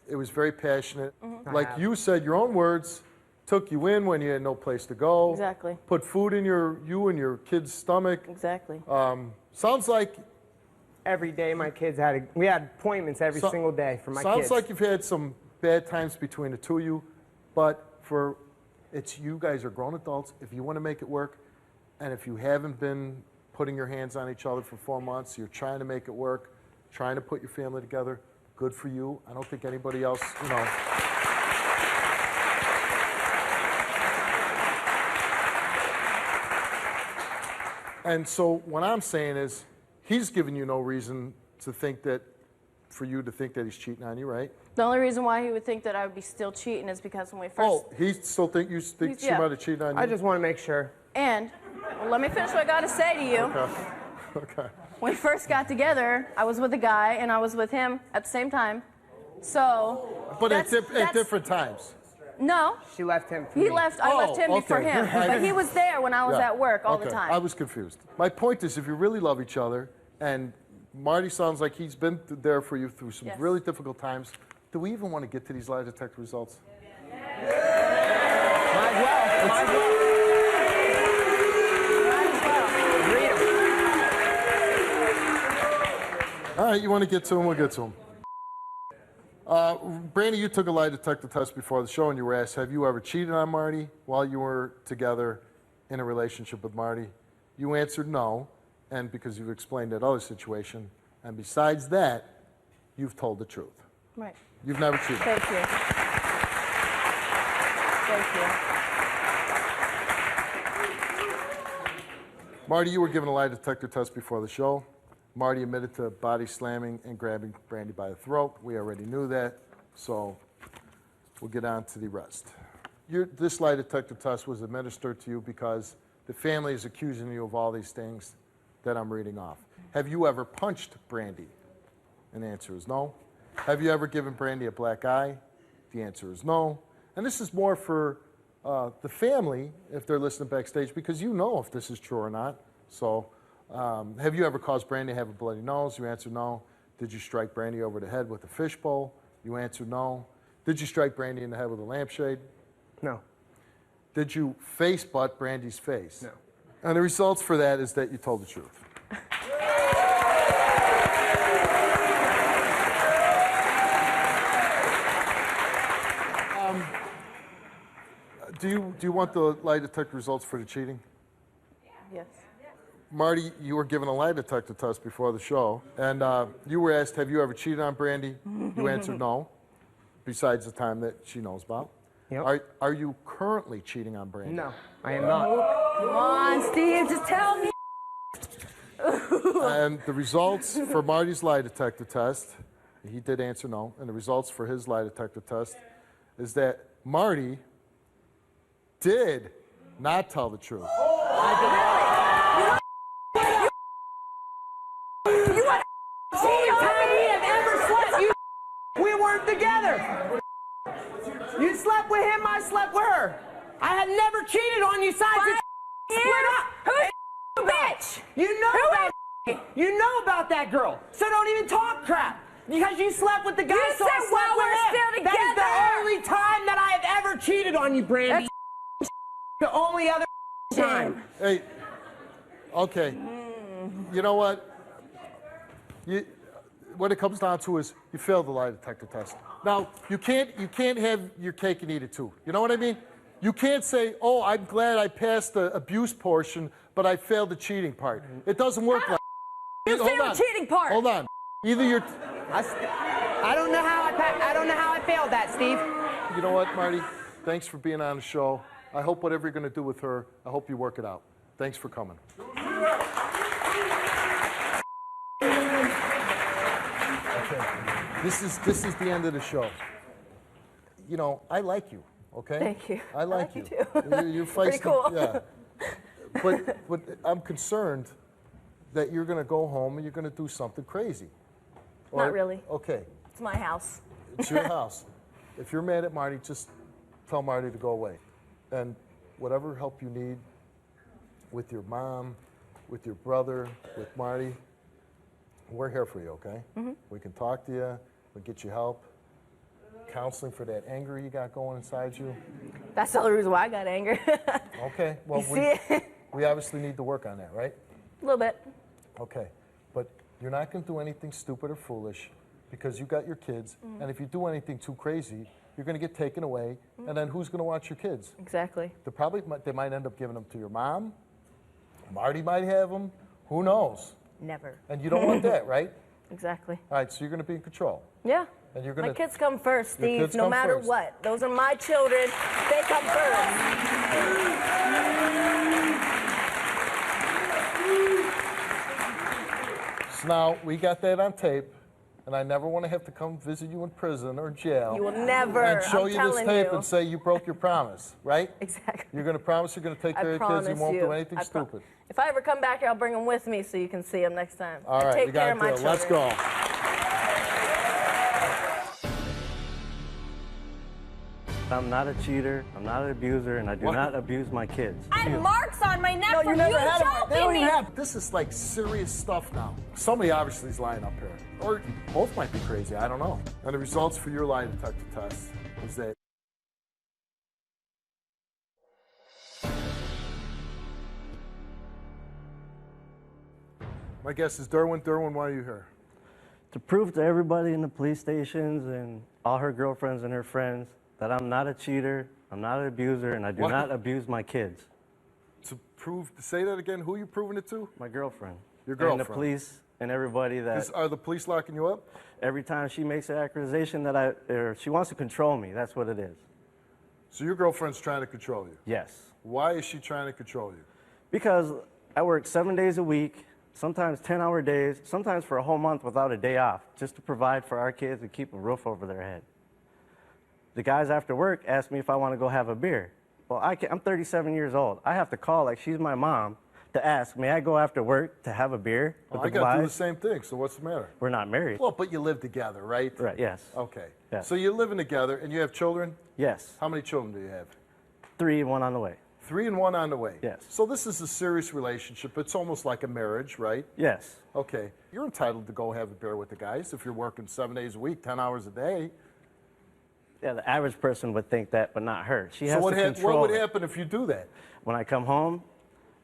it was very passionate. Mm-hmm. Like you said, your own words, took you in when you had no place to go. Exactly. Put food in you and your kid's stomach. Exactly. Sounds like every day we had appointments every single day for my kids. Sounds like you've had some bad times between the two of you, but you guys are grown adults. If you want to make it work, and if you haven't been putting your hands on each other for 4 months, you're trying to make it work, trying to put your family together, good for you. I don't think anybody else, you know. And so what I'm saying is, he's given you no reason to think that for you to think that he's cheating on you, right? The only reason why he would think that I would be still cheating is because when we first... Oh, he still think she yeah. might have cheated on you? I just want to make sure. And, well, let me finish what I got to say to you. Okay. Okay. When we first got together, I was with a guy, and I was with him at the same time. So... But at different times? No. She left him for I me. left him before him. But he was there when I was Yeah. at work all the Okay. time. I was confused. My point is, if you really love each other, and Marty sounds like he's been there for you through some really difficult times, do we even want to get to these lie detector results? Might as well. Might as well. All right, you want to get to him, we'll get to him. Brandy, you took a lie detector test before the show, and you were asked, have you ever cheated on Marty while you were together in a relationship with Marty? You answered no, and because you've explained that other situation, and besides that, you've told the truth. Right. You've never cheated. Thank you. Thank you. Marty, you were given a lie detector test before the show. Marty admitted to body slamming and grabbing Brandy by the throat. We already knew that, so we'll get on to the rest. This lie detector test was administered to you because the family is accusing you of all these things that I'm reading off. Have you ever punched Brandy? And the answer is no. Have you ever given Brandy a black eye? The answer is no. And this is more for the family, if they're listening backstage, because you know if this is true or not. So, have you ever caused Brandy to have a bloody nose? You answered no. Did you strike Brandy over the head with a fishbowl? You answered no. Did you strike Brandy in the head with a lampshade? No. Did you face butt Brandy's face? No. And the results for that is that you told the truth. Do you want the lie detector results for the cheating? Yes. Marty, you were given a lie detector test before the show, and you were asked, have you ever cheated on Brandy? You answered no, besides the time that she knows about. Yep. Are you currently cheating on Brandy? No, I am not. Come on, Steve, just tell me. And the results for Marty's lie detector test, he did answer no, and the results for his lie detector test is that Marty did not tell the truth. We weren't together. You slept with him, I slept with her. I had never cheated on you since split up. Who's bitch? You know about that girl, so don't even talk crap. Because you slept with the guy, You so I said slept while with we're him. still That is the together. only time that I have ever cheated on you, Brandy. The only other time. Hey, okay. You know what? What it comes down to is you failed the lie detector test. Now, you can't have your cake and eat it too. You know what I mean? You can't say, oh, I'm glad I passed the abuse portion, but I failed the cheating part. It doesn't work like You Hold failed on. the cheating part. Hold on. Either you're... I don't know how I failed that, Steve. You know what, Marty? Thanks for being on the show. I hope whatever you're going to do with her, I hope you work it out. Thanks for coming. Okay. This is the end of the show. You know, I like you, okay? Thank you. I like you. too. You're Pretty feisty. cool. Yeah. But I'm concerned that you're going to go home and you're going to do something crazy. Not really. Okay. It's my house. It's your house. If you're mad at Marty, just tell Marty to go away. And whatever help you need with your mom, with your brother, with Marty, we're here for you, okay? Mhm. We can talk to you. We'll get you help. Counseling for that anger you got going inside you. That's the only reason why I got angry. Okay, well, You see it? we obviously need to work on that, right? A little bit. Okay, but you're not going to do anything stupid or foolish because you got your kids, and if you do anything too crazy, you're going to get taken away, and then who's going to watch your kids? Exactly. They might end up giving them to your mom. Marty might have them. Who knows? Never. And you don't want that, right? Exactly. All right, so you're going to be in control. Yeah. And you're going My kids come first, Your Steve, kids no come matter first. what. Those are my children. They come first. So now we got that on tape. And I never want to have to come visit you in prison or jail. You will never. And show I'm you this telling tape you. and say you broke your promise, right? Exactly. You're going to promise you're going to take care of your kids. You won't do anything stupid. If I ever come back here, I'll bring them with me so you can see them next time. All right, Take you care got of to my go. children. Let's go. I'm not a cheater, I'm not an abuser, and I do not abuse my kids. I have marks on my neck No, from you never you had them. They choking don't me. even have. This is like serious stuff now. Somebody obviously is lying up here. Or both might be crazy. I don't know. And the results for your lie detector test is that my guess is Derwin. Derwin, why are you here? To prove to everybody in the police stations and all her girlfriends and her friends that I'm not a cheater, I'm not an abuser, and I do not abuse my kids. To prove, say that again, who are you proving it to? My girlfriend. Your girlfriend. And the police and everybody that... Are the police locking you up? Every time she makes an accusation that she wants to control me, that's what it is. So your girlfriend's trying to control you? Yes. Why is she trying to control you? Because I work 7 days a week, sometimes 10-hour days, sometimes for a whole month without a day off, just to provide for our kids and keep a roof over their head. The guys after work ask me if I want to go have a beer. Well, I'm 37 years old. I have to call like she's my mom to ask, may I go after work to have a beer? I got to do the same thing, so what's the matter? We're not married. Well, but you live together, right? Right, yes. Okay. Yes. So you're living together and you have children? Yes. How many children do you have? 3 and 1 on the way. 3 and 1 on the way? Yes. So this is a serious relationship. It's almost like a marriage, right? Yes. Okay. You're entitled to go have a beer with the guys if you're working 7 days a week, 10 hours a day. Yeah, the average person would think that, but not her. She So has what, to control what would it. happen if you do that? When I come home,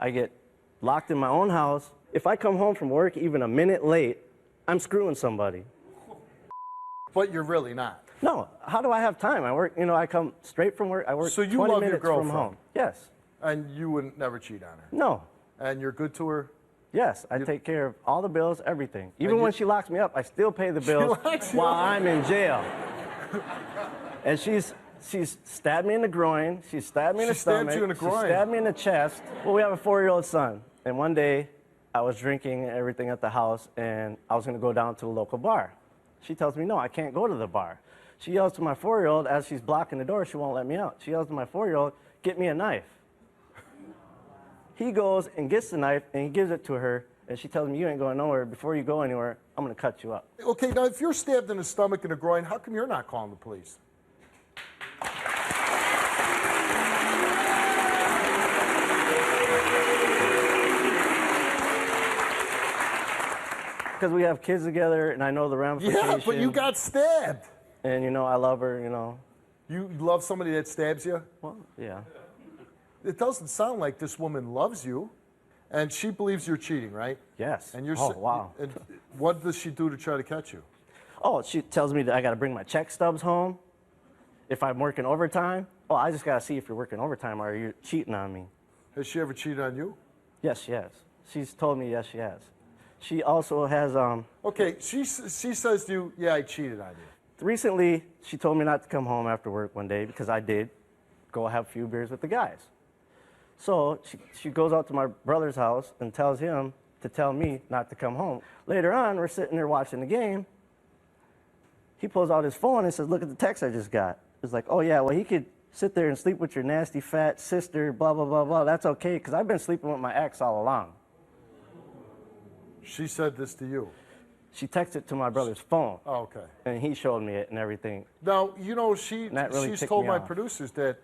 I get locked in my own house. If I come home from work even a minute late, I'm screwing somebody. But you're really not. No, how do I have time? I work, I come straight from work. I work So you 20 love your minutes from girlfriend? home. Yes. And you would never cheat on her? No. And you're good to her? Yes, I take care of all the bills, everything. Even when she locks me up, I still pay the bills while I'm in jail. And she's stabbed me in the groin. She stabbed me in the stomach. She stabbed you in the groin. She stabbed me in the chest. Well, we have a 4-year-old son. And one day, I was drinking everything at the house, and I was going to go down to a local bar. She tells me, no, I can't go to the bar. She yells to my 4-year-old as she's blocking the door. She won't let me out. She yells to my 4-year-old, get me a knife. He goes and gets the knife, and he gives it to her, and she tells me, you ain't going nowhere. Before you go anywhere, I'm going to cut you up. Okay, now if you're stabbed in the stomach and the groin, how come you're not calling the police? Because we have kids together, and I know the ramifications. Yeah, but you got stabbed. And, I love her, You love somebody that stabs you? Well, yeah. It doesn't sound like this woman loves you, and she believes you're cheating, right? Yes. And you're wow. And what does she do to try to catch you? Oh, she tells me that I got to bring my check stubs home. If I'm working overtime, I just got to see if you're working overtime or you're cheating on me. Has she ever cheated on you? Yes, she has. She's told me yes, she has. She also has... Okay, she says to you, yeah, I cheated on you. Recently, she told me not to come home after work one day because I did go have a few beers with the guys. So she goes out to my brother's house and tells him to tell me not to come home. Later on, we're sitting there watching the game. He pulls out his phone and says, look at the text I just got. It's like, oh, yeah, well, he could sit there and sleep with your nasty, fat sister, blah, blah, blah, blah. That's okay, because I've been sleeping with my ex all along. She said this to you? She texted to my brother's phone. Oh, okay. And he showed me it and everything. Now, she's really told my off. producers that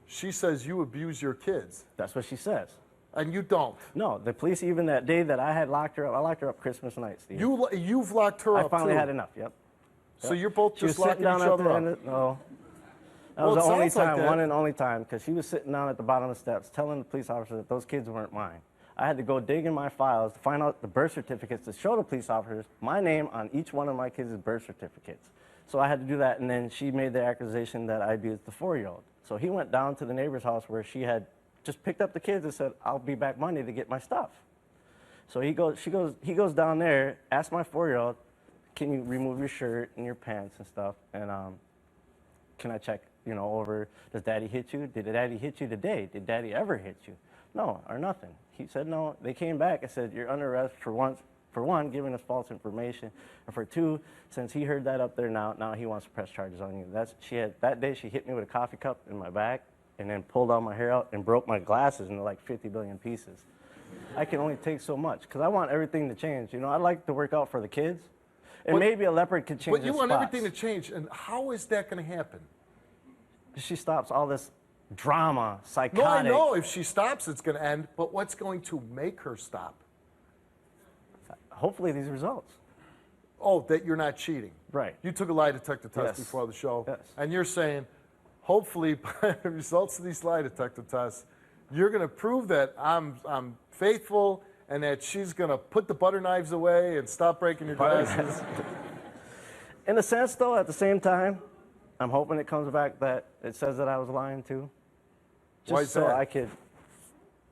she says you abuse your kids. That's what she says. And you don't? No, the police, even that day that I had locked her up, I locked her up Christmas night, Steve. You've locked her up, I finally too. had enough, yep. So you're both She just was sitting locking down each at the other end up? No. That Well, was the it only sounds like time, that. one and only time, because she was sitting down at the bottom of the steps telling the police officer that those kids weren't mine. I had to go dig in my files to find out the birth certificates to show the police officers my name on each one of my kids' birth certificates. So I had to do that, and then she made the accusation that I abused the 4-year-old. So he went down to the neighbor's house where she had just picked up the kids and said, I'll be back Monday to get my stuff. So he goes down there, asks my 4-year-old, can you remove your shirt and your pants and stuff, and can I check, over, does Daddy hit you? Did Daddy hit you today? Did Daddy ever hit you? No, or nothing. He said no. They came back and said, you're under arrest for for one, giving us false information, and for two, since he heard that up there now he wants to press charges on you. That day she hit me with a coffee cup in my back and then pulled all my hair out and broke my glasses into like 50 billion pieces. I can only take so much because I want everything to change. You know, I like to work out for the kids, and maybe a leopard could change. But you want everything to change, and how is that going to happen? She stops all this drama, psychotic. No, I know if she stops, it's going to end. But what's going to make her stop? Hopefully, these results. Oh, that you're not cheating. Right. You took a lie detector test Yes. before the show, Yes. and you're saying, hopefully, by the results of these lie detector tests, you're going to prove that I'm faithful and that she's going to put the butter knives away and stop breaking your glasses. In a sense, though, at the same time, I'm hoping it comes back that it says that I was lying too. Just Why is so that? I could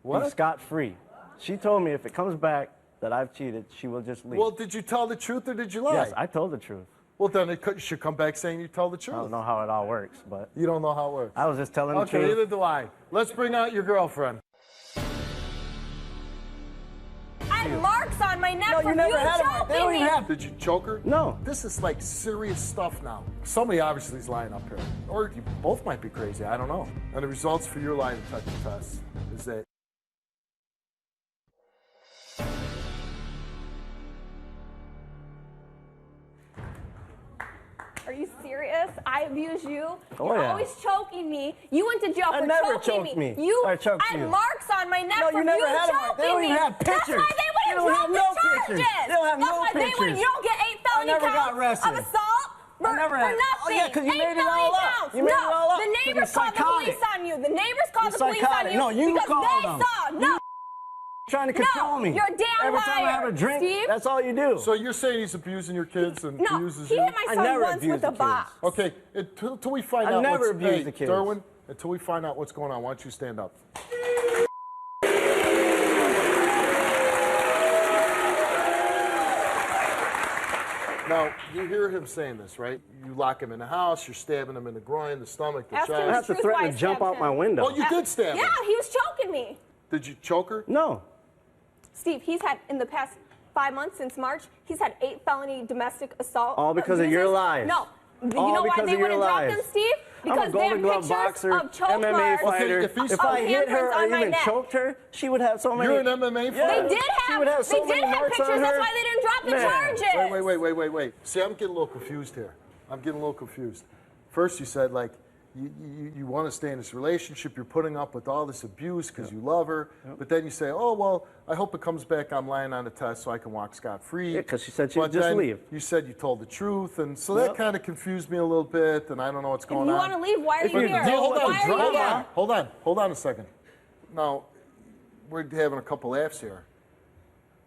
be scot-free. She told me if it comes back that I've cheated, she will just leave. Well, did you tell the truth or did you lie? Yes, I told the truth. Well, then it should come back saying you tell the truth. I don't know how it all works, but... You don't know how it works? I was just telling the truth. Okay, neither do I. Let's bring out your girlfriend. I had marks on my neck No, from you never you had a mark. choking They don't me. even have. Did you choke her? No. This is like serious stuff now. Somebody obviously is lying up here. Or you both might be crazy. I don't know. And the results for your lie detector test is that Are you serious? I abused you. Oh, You're yeah. always choking me. You went to jail I for never choking choked me. me. You I choked had you. marks on my neck No, you from never you had a mark. choking They don't me. even have That's pictures. why they They wouldn't don't drop have the no charges. pictures. They don't have That's no why they pictures. wouldn't. You don't get 8 felony never got counts arrested. of assault for never had- nothing. Oh, yeah, 'cause you 8 made it all felony up. counts. You made no, it all up. the 'Cause neighbors you're called the police psychotic. on you. The neighbors called You're the police on psychotic. you No, you because called they them. saw. No. Trying to control me. You're a damn Every time I have liar, a drink, Steve. that's all you do. So you're saying he's abusing your kids and No, abuses he you? hit my son once with a box. Okay, until we find I out never what's... abused Hey, the kids. Derwin, until we find out what's going on, why don't you stand up? Now, you hear him saying this, right? You lock him in the house, you're stabbing him in the groin, the stomach, the Ask him chest. the I have to truth threaten why to I jump stabbed out my him. window. Oh, you did stab Yeah, him. he was choking me. Did you choke her? No. Steve, he's had, in the past 5 months since March, he's had 8 felony domestic assault. All because of your abuses. lies. No. You All know why because they of your wouldn't drop lies. them, Steve? I'm a Because they have Golden Glove pictures boxer, of choke MMA marks. fighter. Okay, if If I hit her handprints or on my even neck. choked her, she would have so many. You're an MMA fighter? They did She have, would have so they many did have marks pictures. on That's her. why they didn't drop the Man. charges. Wait. See, I'm getting a little confused here. I'm getting a little confused. First, you said, like, you want to stay in this relationship. You're putting up with all this abuse because you love her. But then you say, oh, well, I hope it comes back I'm lying on the test so I can walk scot-free. Yeah, 'cause she said she would But just then leave. You said you told the truth. And so that kind of confused me a little bit. And I don't know what's going If you on. want to leave, why are If you you here? deal with Why are you here? Hold on a second. Now, we're having a couple laughs here.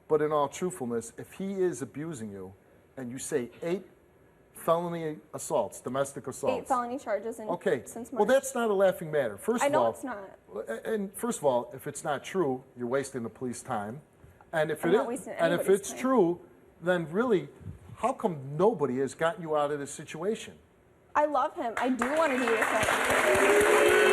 But in all truthfulness, if he is abusing you and you say 8 felony assaults, domestic assaults. 8 felony charges since March. Well, that's not a laughing matter. First I of know all, it's not. And first of all, if it's not true, you're wasting the police time. And if I'm it not is, wasting and if anybody's it's time. true, then really, how come nobody has gotten you out of this situation? I love him. I do want to be with him.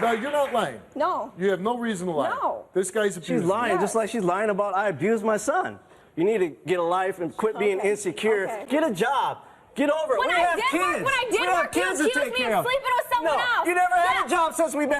No, you're not lying. No. You have no reason to lie. No. This guy's abusing She's lying, you. just like she's lying about I abused my son. You need to get a life and quit being insecure. Okay. Get a job. Get over it. When we I have did kids. work, when I did we have work, you kids to accused take me care of of. sleeping with someone no, else. You never had Yeah. a job since we've been.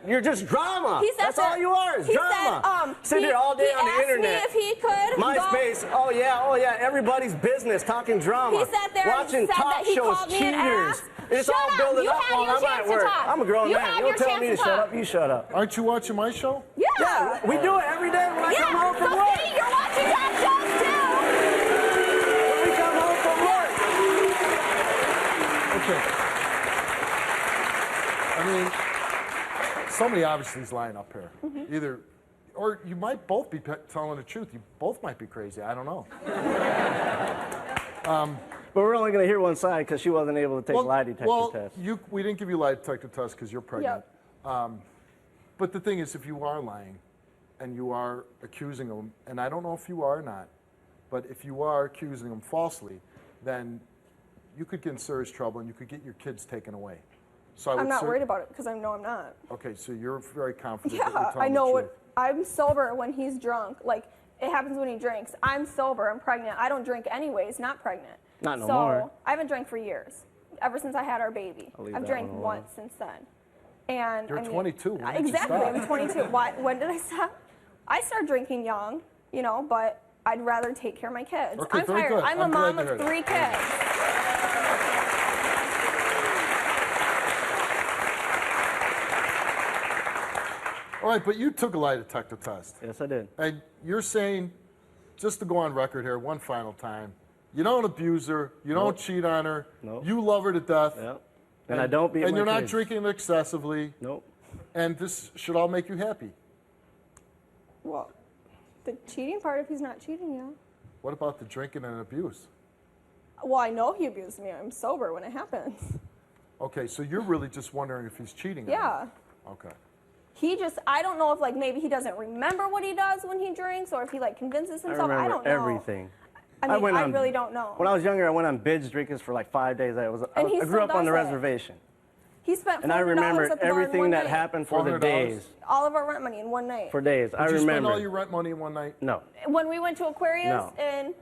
You're just drama. He said That's that- all you are is he drama. said, Sit he- here all day he on the asked internet. me if he could MySpace. Oh yeah. Everybody's business, talking drama. He sat there and watching said talk that he shows, called me an cheaters. ass. It's Shut all up. building You up had while your I'm chance at to work. talk. I'm a grown You man. had You your don't tell chance me to to shut talk. up. You shut up. Aren't you watching my show? Yeah. We do it every day when I come home from so work. see, you're watching that shows too. When we come home from work. Okay. I mean, somebody obviously is lying up here. Either, or you might both be telling the truth. You both might be crazy. I don't know. But we're only going to hear one side because she wasn't able to take lie detector tests. We didn't give you lie detector tests because you're pregnant. But the thing is, if you are lying and you are accusing them, and I don't know if you are or not, but if you are accusing them falsely, then you could get in serious trouble and you could get your kids taken away. So I would I'm not say- worried about it because I know I'm not. Okay, so you're very confident that you're Yeah, telling I know the what. truth. I'm sober when he's drunk. Like, it happens when he drinks. I'm sober. I'm pregnant. I don't drink anyways, not pregnant. Not no so, more. I haven't drank for years, ever since I had our baby. I'll leave I've that drank one alone. once since then. And You're I mean, 22. When did you exactly, stop? I'm 22. When did I stop? I started drinking young, you know, but I'd rather take care of my kids. Okay, I'm very tired. good. I'm a I'm glad mom to of hear that. 3 kids. All right, but you took a lie detector test. Yes, I did. And you're saying, just to go on record here, one final time, you don't abuse her, you don't cheat on her, you love her to death. Yep. And I don't beat And my you're not kids. drinking excessively. Nope. And this should all make you happy. Well, the cheating part, if he's not cheating, yeah. What about the drinking and abuse? Well, I know he abused me. I'm sober when it happens. Okay, so you're really just wondering if he's cheating on Yeah. you. Okay. He just, I don't know if like maybe he doesn't remember what he does when he drinks or if he like convinces I himself. remember don't know. everything. I mean, went I on- really don't know. When I was younger, I went on binge drinkers for like 5 days. I And he grew still up on the does it. reservation. He spent $400 And I remember at the bar in everything one that night. happened for the $400? days. All of our rent money in one night. For days. I Did you spend remember. all your rent money in one night? No. When we went to Aquarius No. and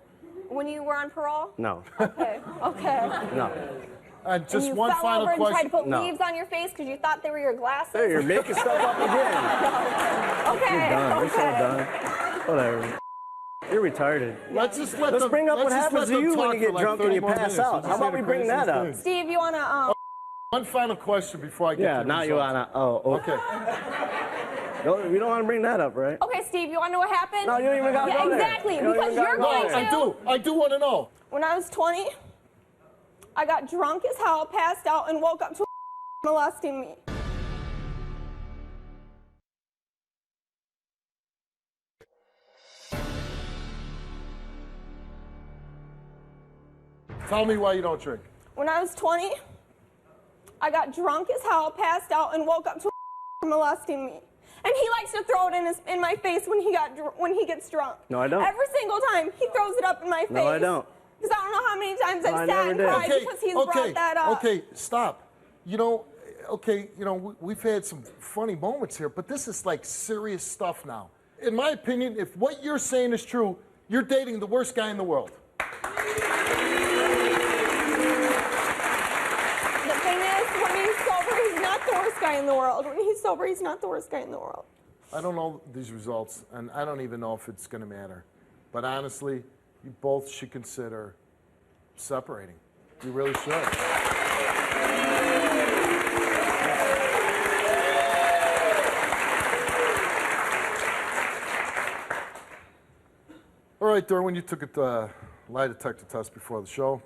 when you were on parole? No. Okay, okay. No. And And just you one fell final over and tried question. to put No. leaves on your face because you thought they were your glasses? Hey, you're making stuff up again. Okay, You're done. You're so okay. done. Whatever. You're retarded. Let's just let Let's them, bring up let's what just happens let to them you when talk you for get like drunk and 30 you more pass minutes. out. Just How say about the we bring craziest that up? thing. Steve, you want to, One final question before I get Yeah, to the now you results. wanna. Oh, Okay. No, we don't want to bring that up, right? okay, Steve, you want to know what happened? No, you don't even gotta yeah, go there. exactly, You don't because even gotta you're go going there. to. I do want to know. When I was 20, I got drunk as hell, passed out, and woke up to molesting me. Tell me why you don't drink. When I was 20, I got drunk as hell, passed out, and woke up to molesting me. And he likes to throw it in my face when he gets drunk. No, I don't. Every single time he throws it up in my face. No, I don't. Because I don't know how many times No, I've I sat never and did. cried because he's brought that up. Okay, stop. You know, okay, you know, we've had some funny moments here, but this is like serious stuff now. In my opinion, if what you're saying is true, you're dating the worst guy in the world. The thing is, when he's sober, he's not the worst guy in the world. When he's sober, he's not the worst guy in the world. I don't know these results, and I don't even know if it's going to matter. But honestly, you both should consider separating. You really should. All right, Derwin, you took a lie detector test before the show,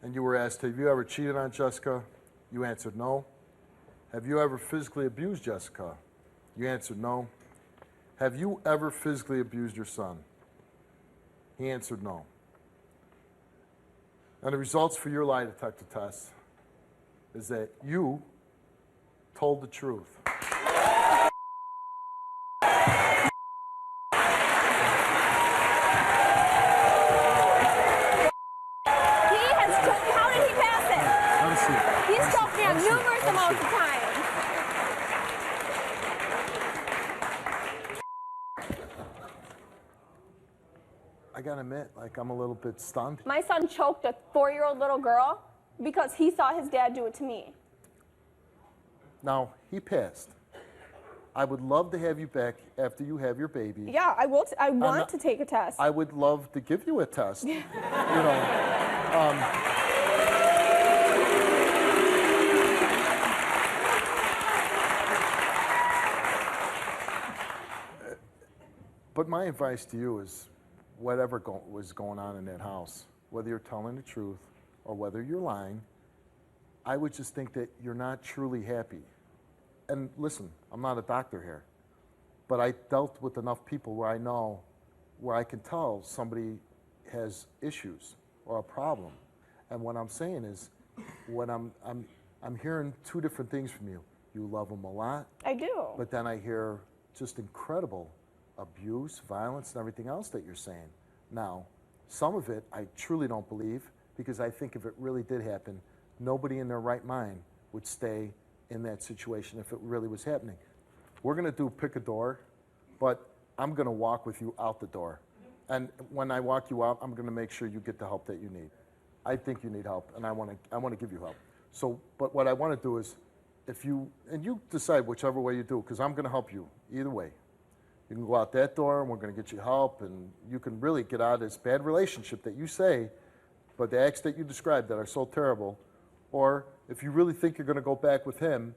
and you were asked, have you ever cheated on Jessica? You answered no. Have you ever physically abused Jessica? You answered no. Have you ever physically abused your son? He answered no. And the results for your lie detector test is that you told the truth. He has choked me. How did he pass it? Have a seat. He's choked me on numerous amounts of times. I gotta admit, like, I'm a little bit stunned. My son choked a 4-year-old little girl because he saw his dad do it to me. Now, he passed. I would love to have you back after you have your baby. Yeah, I will. I want to take a test. I would love to give you a test. You know, but my advice to you is whatever was going on in that house, whether you're telling the truth or whether you're lying, I would just think that you're not truly happy. And listen, I'm not a doctor here, but I dealt with enough people where I know, where I can tell somebody has issues or a problem. And what I'm saying is, when I'm hearing two different things from you. You love them a lot. I do. But then I hear just incredible abuse, violence, and everything else that you're saying. Now, some of it I truly don't believe, because I think if it really did happen, nobody in their right mind would stay in that situation if it really was happening. We're gonna do pick a door, but I'm gonna walk with you out the door. And when I walk you out, I'm gonna make sure you get the help that you need. I think you need help, and I wanna give you help. So, but what I wanna do is, if you decide whichever way you do, because I'm gonna help you either way. You can go out that door, and we're gonna get you help, and you can really get out of this bad relationship that you say, but the acts that you described that are so terrible. Or if you really think you're gonna go back with him,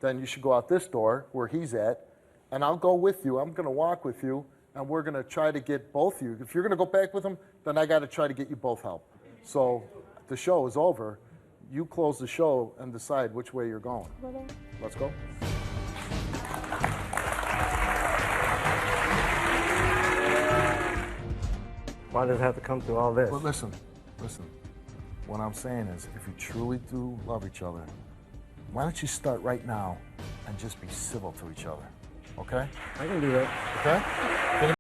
then you should go out this door where he's at, and I'll go with you. I'm gonna walk with you, and we're gonna try to get both of you. If you're gonna go back with him, then I gotta try to get you both help. So the show is over. You close the show and decide which way you're going. Let's go. Why does it have to come through all this? But listen. What I'm saying is, if you truly do love each other, why don't you start right now and just be civil to each other, okay? I can do that. Okay?